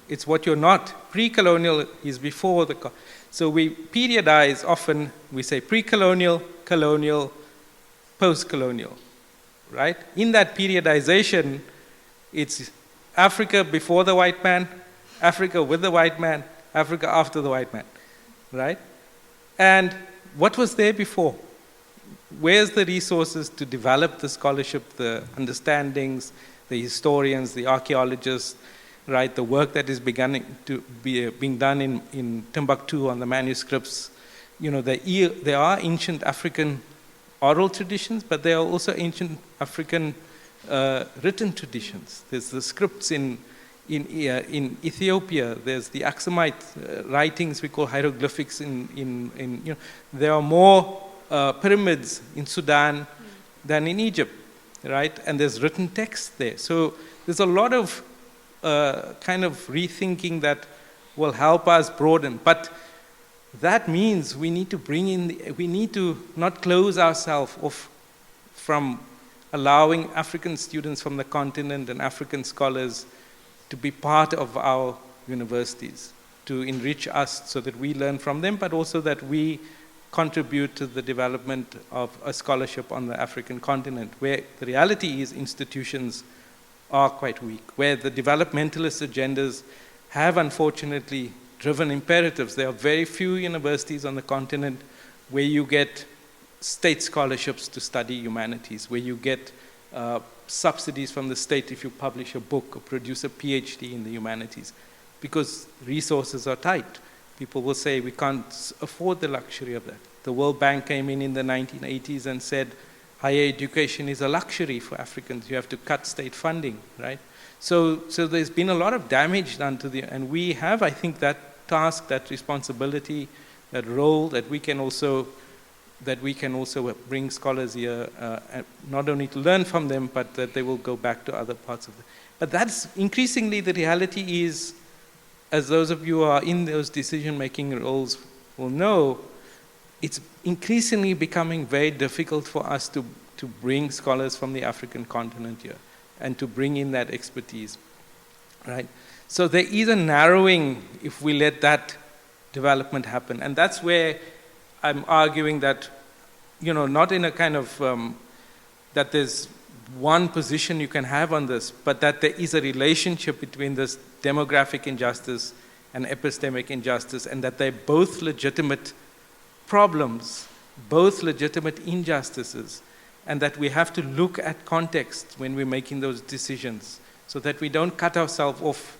It's what you're not. Pre-colonial is before the... So we periodize often, we say pre-colonial, colonial, post-colonial, right? In that periodization, it's Africa before the white man, Africa with the white man, Africa after the white man, right? And what was there before? Where's the resources to develop the scholarship, the understandings, the historians, the archaeologists, right? The work that is being done in Timbuktu on the manuscripts. There are ancient African oral traditions, but there are also ancient African written traditions. There's the scripts in Ethiopia. There's the Aksumite writings we call hieroglyphics. There are more pyramids in Sudan than in Egypt, right? And there's written text there. So there's a lot of kind of rethinking that will help us broaden. But that means we need to we need to not close ourselves off from allowing African students from the continent and African scholars to be part of our universities, to enrich us so that we learn from them, but also that we contribute to the development of a scholarship on the African continent, where the reality is institutions are quite weak, where the developmentalist agendas have unfortunately driven imperatives. There are very few universities on the continent where you get state scholarships to study humanities, where you get subsidies from the state if you publish a book or produce a PhD in the humanities, because resources are tight. People will say we can't afford the luxury of that. The World Bank came in the 1980s and said higher education is a luxury for Africans. You have to cut state funding, right? So there's been a lot of damage done to and we have, I think, that task, that responsibility, that role that we can also bring scholars here, not only to learn from them, but that they will go back to other parts of the... But that's increasingly the reality is, as those of you who are in those decision-making roles will know, it's increasingly becoming very difficult for us to bring scholars from the African continent here and to bring in that expertise, right? So there is a narrowing if we let that development happen. And that's where I'm arguing that, not in a kind of, that there's one position you can have on this, but that there is a relationship between this demographic injustice and epistemic injustice, and that they're both legitimate problems, both legitimate injustices, and that we have to look at context when we're making those decisions so that we don't cut ourselves off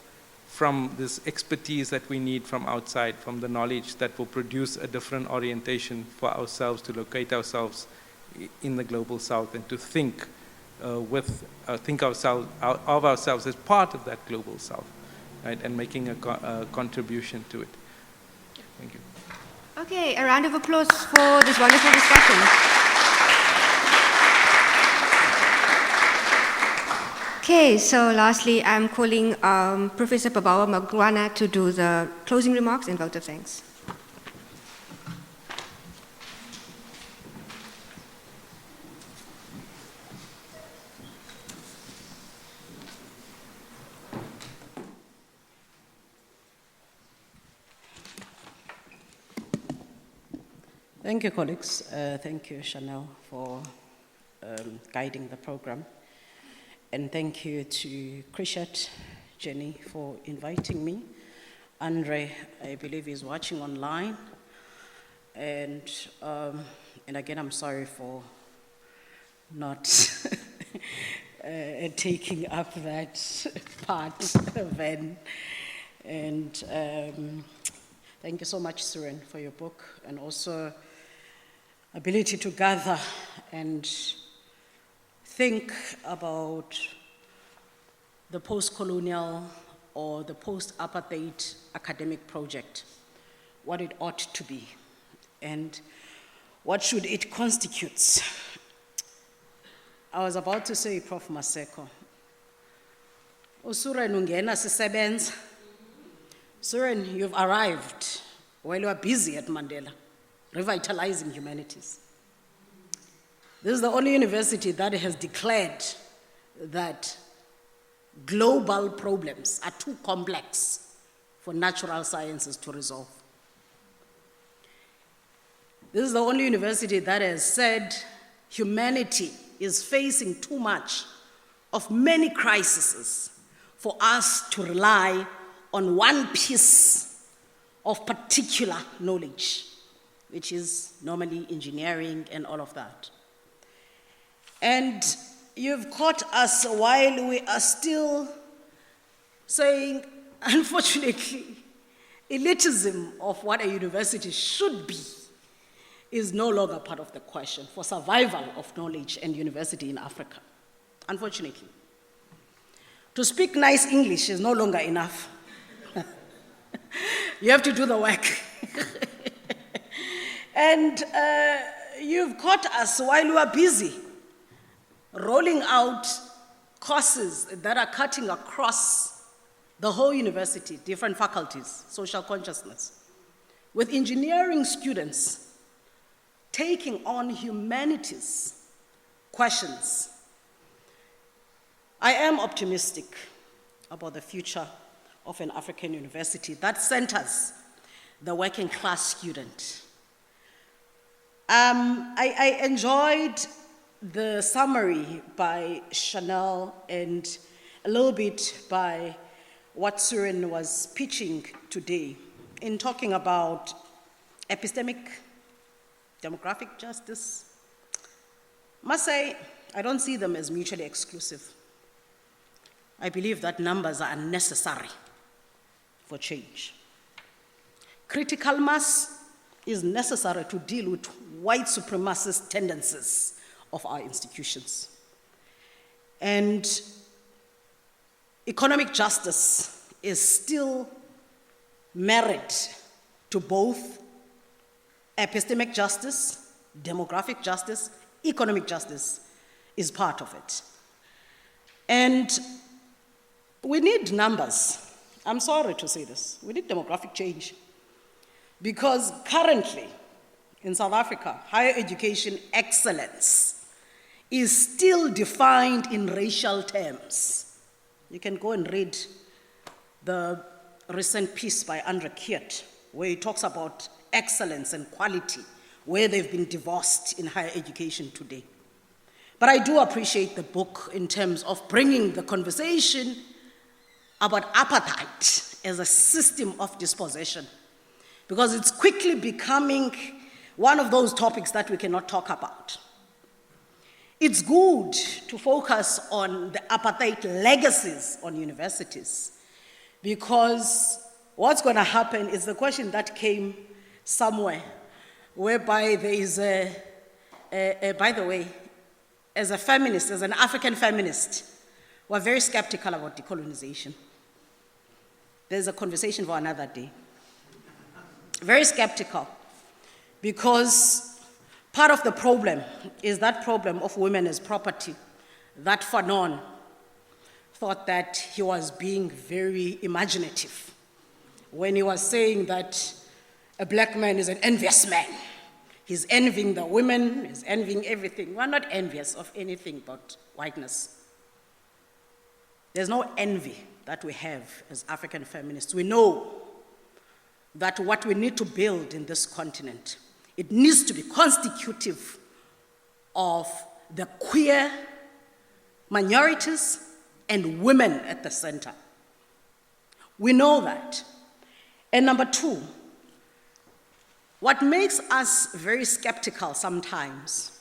from this expertise that we need from outside, from the knowledge that will produce a different orientation for ourselves to locate ourselves in the global south and to think of ourselves as part of that global south, right, and making a contribution to it. Thank you. Okay, a round of applause for this wonderful discussion. Okay, so lastly, I'm calling Professor Pabawa Magwana to do the closing remarks and vote of thanks. Thank you, colleagues. Thank you, Chanel, for guiding the program. And thank you to Krishat, Jenny, for inviting me. Andre, I believe, is watching online. And again, I'm sorry for not taking up that part then. And thank you so much, Suren, for your book, and also ability to gather and think about the post-colonial or the post-apartheid academic project, what it ought to be, and what should it constitute. I was about to say, Prof. Maseko, Suren ungena sisebenza. Suren, you've arrived while you are busy at Mandela, revitalizing humanities. This is the only university that has declared that global problems are too complex for natural sciences to resolve. This is the only university that has said humanity is facing too much of many crises for us to rely on one piece of particular knowledge, which is normally engineering and all of that. And you've caught us while we are still saying, unfortunately, elitism of what a university should be is no longer part of the question for survival of knowledge and university in Africa, unfortunately. To speak nice English is no longer enough. You have to do the work. And you've caught us while we are busy rolling out courses that are cutting across the whole university, different faculties, social consciousness, with engineering students taking on humanities questions. I am optimistic about the future of an African university that centers the working class student. I enjoyed the summary by Chanel and a little bit by what Suren was pitching today in talking about epistemic demographic justice. Must say, I don't see them as mutually exclusive. I believe that numbers are unnecessary for change. Critical mass is necessary to deal with white supremacist tendencies of our institutions. And economic justice is still married to both epistemic justice, demographic justice, economic justice is part of it. And we need numbers. I'm sorry to say this. We need demographic change. Because currently, in South Africa, higher education excellence is still defined in racial terms. You can go and read the recent piece by Andre Kiert, where he talks about excellence and quality, where they've been divorced in higher education today. But I do appreciate the book in terms of bringing the conversation about apartheid as a system of dispossession, because it's quickly becoming one of those topics that we cannot talk about. It's good to focus on the apartheid legacies on universities, because what's going to happen is the question that came somewhere, whereby there is by the way, as a feminist, as an African feminist, we're very skeptical about decolonization. There's a conversation for another day. Very skeptical, because part of the problem is that problem of women as property, that Fanon thought that he was being very imaginative when he was saying that a black man is an envious man. He's envying the women, he's envying everything. We're not envious of anything but whiteness. There's no envy that we have as African feminists. We know that what we need to build in this continent, it needs to be constitutive of the queer minorities and women at the center. We know that. And number two, what makes us very skeptical sometimes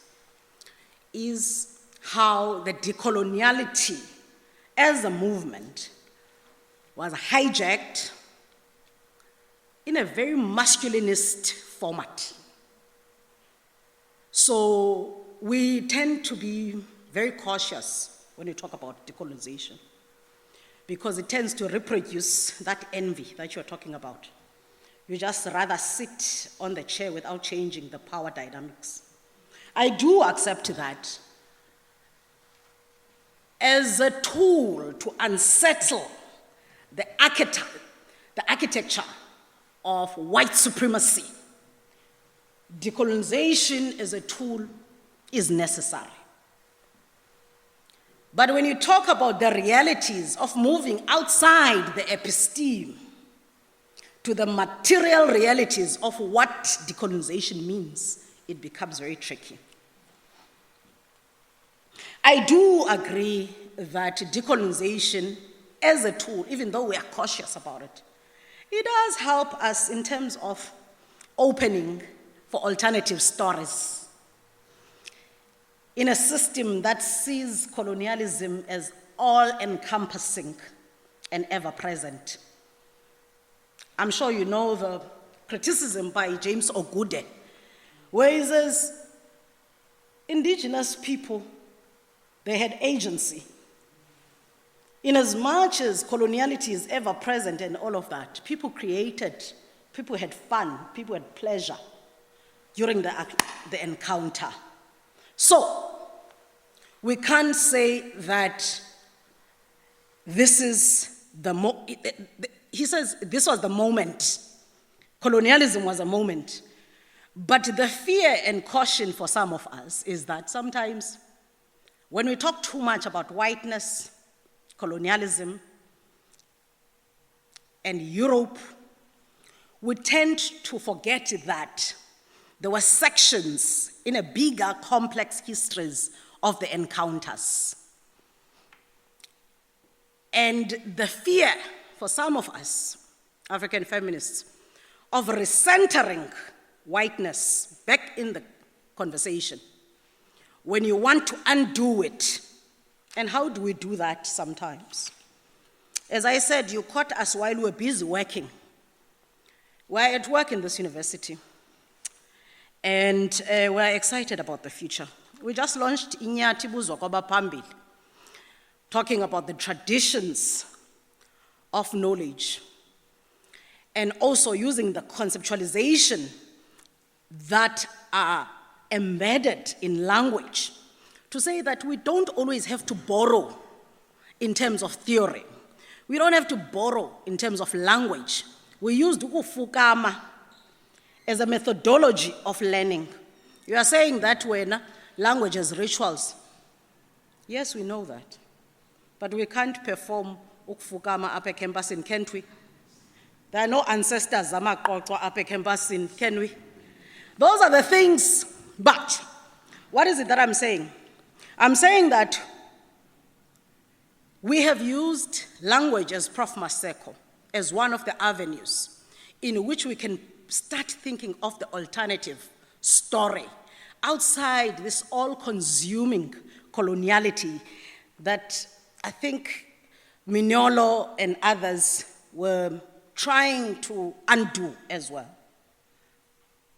is how the decoloniality as a movement was hijacked in a very masculinist format. So we tend to be very cautious when you talk about decolonization, because it tends to reproduce that envy that you're talking about. You just rather sit on the chair without changing the power dynamics. I do accept that as a tool to unsettle the architecture of white supremacy. Decolonization as a tool is necessary. But when you talk about the realities of moving outside the episteme to the material realities of what decolonization means, it becomes very tricky. I do agree that decolonization as a tool, even though we are cautious about it, it does help us in terms of opening for alternative stories in a system that sees colonialism as all-encompassing and ever-present. I'm sure you know the criticism by James Ogude, where he says, indigenous people, they had agency. In as much as coloniality is ever present and all of that, people created, people had fun, people had pleasure during the encounter. So, we can't say that this is he says this was the moment. Colonialism was a moment. But the fear and caution for some of us is that sometimes when we talk too much about whiteness, colonialism, and Europe, we tend to forget that there were sections in a bigger, complex histories of the encounters. And the fear for some of us, African feminists, of recentering whiteness back in the conversation, when you want to undo it. And how do we do that sometimes? As I said, you caught us while we were busy working. We're at work in this university, and we're excited about the future. We just launched Inyati Buzokoba Pambil, talking about the traditions of knowledge, and also using the conceptualization that are embedded in language to say that we don't always have to borrow in terms of theory. We don't have to borrow in terms of language. We used ukufukama as a methodology of learning. You are saying that when language has rituals. Yes, we know that. But we can't perform ukufukama up at campusing, can't we? There are no ancestors up at campusing, can we? Those are the things. But what is it that I'm saying? I'm saying that we have used language, as Prof. Maseko, as one of the avenues in which we can start thinking of the alternative story outside this all-consuming coloniality that I think Mignolo and others were trying to undo as well.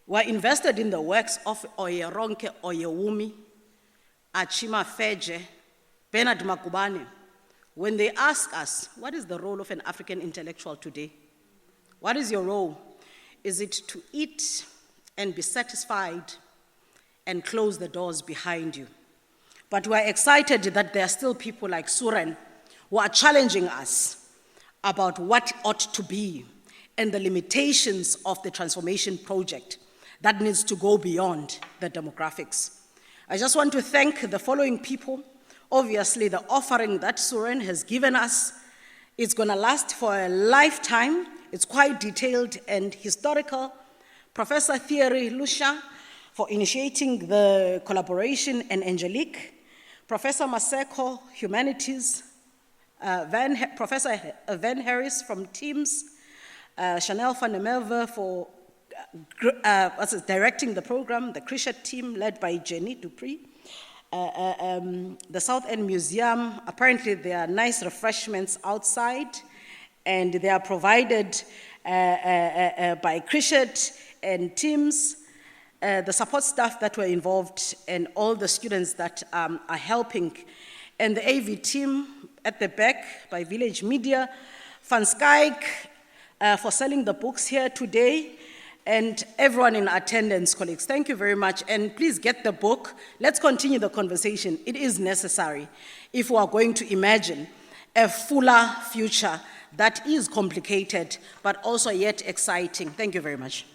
We're invested in the works of Oyeronke Oyewumi, Achima Feje, Bernard Makubane. When they ask us, what is the role of an African intellectual today? What is your role? Is it to eat and be satisfied and close the doors behind you? But we're excited that there are still people like Suren who are challenging us about what ought to be and the limitations of the transformation project that needs to go beyond the demographics. I just want to thank the following people. Obviously, the offering that Suren has given us is going to last for a lifetime. It's quite detailed and historical. Professor Thierry Lucia for initiating the collaboration, and Angelique. Professor Maseko, Humanities. Professor Van Harris from Teams. Chanel van der Merwe for directing the program, the Crichet team led by Jenny Dupree. The South End Museum, apparently there are nice refreshments outside, and they are provided by Crichet and Teams. the support staff that were involved, and all the students that are helping, and the AV team at the back by Village Media, Van Skyke for selling the books here today, and everyone in attendance, colleagues. Thank you very much, and please get the book. Let's continue the conversation. It is necessary if we are going to imagine a fuller future that is complicated, but also yet exciting. Thank you very much.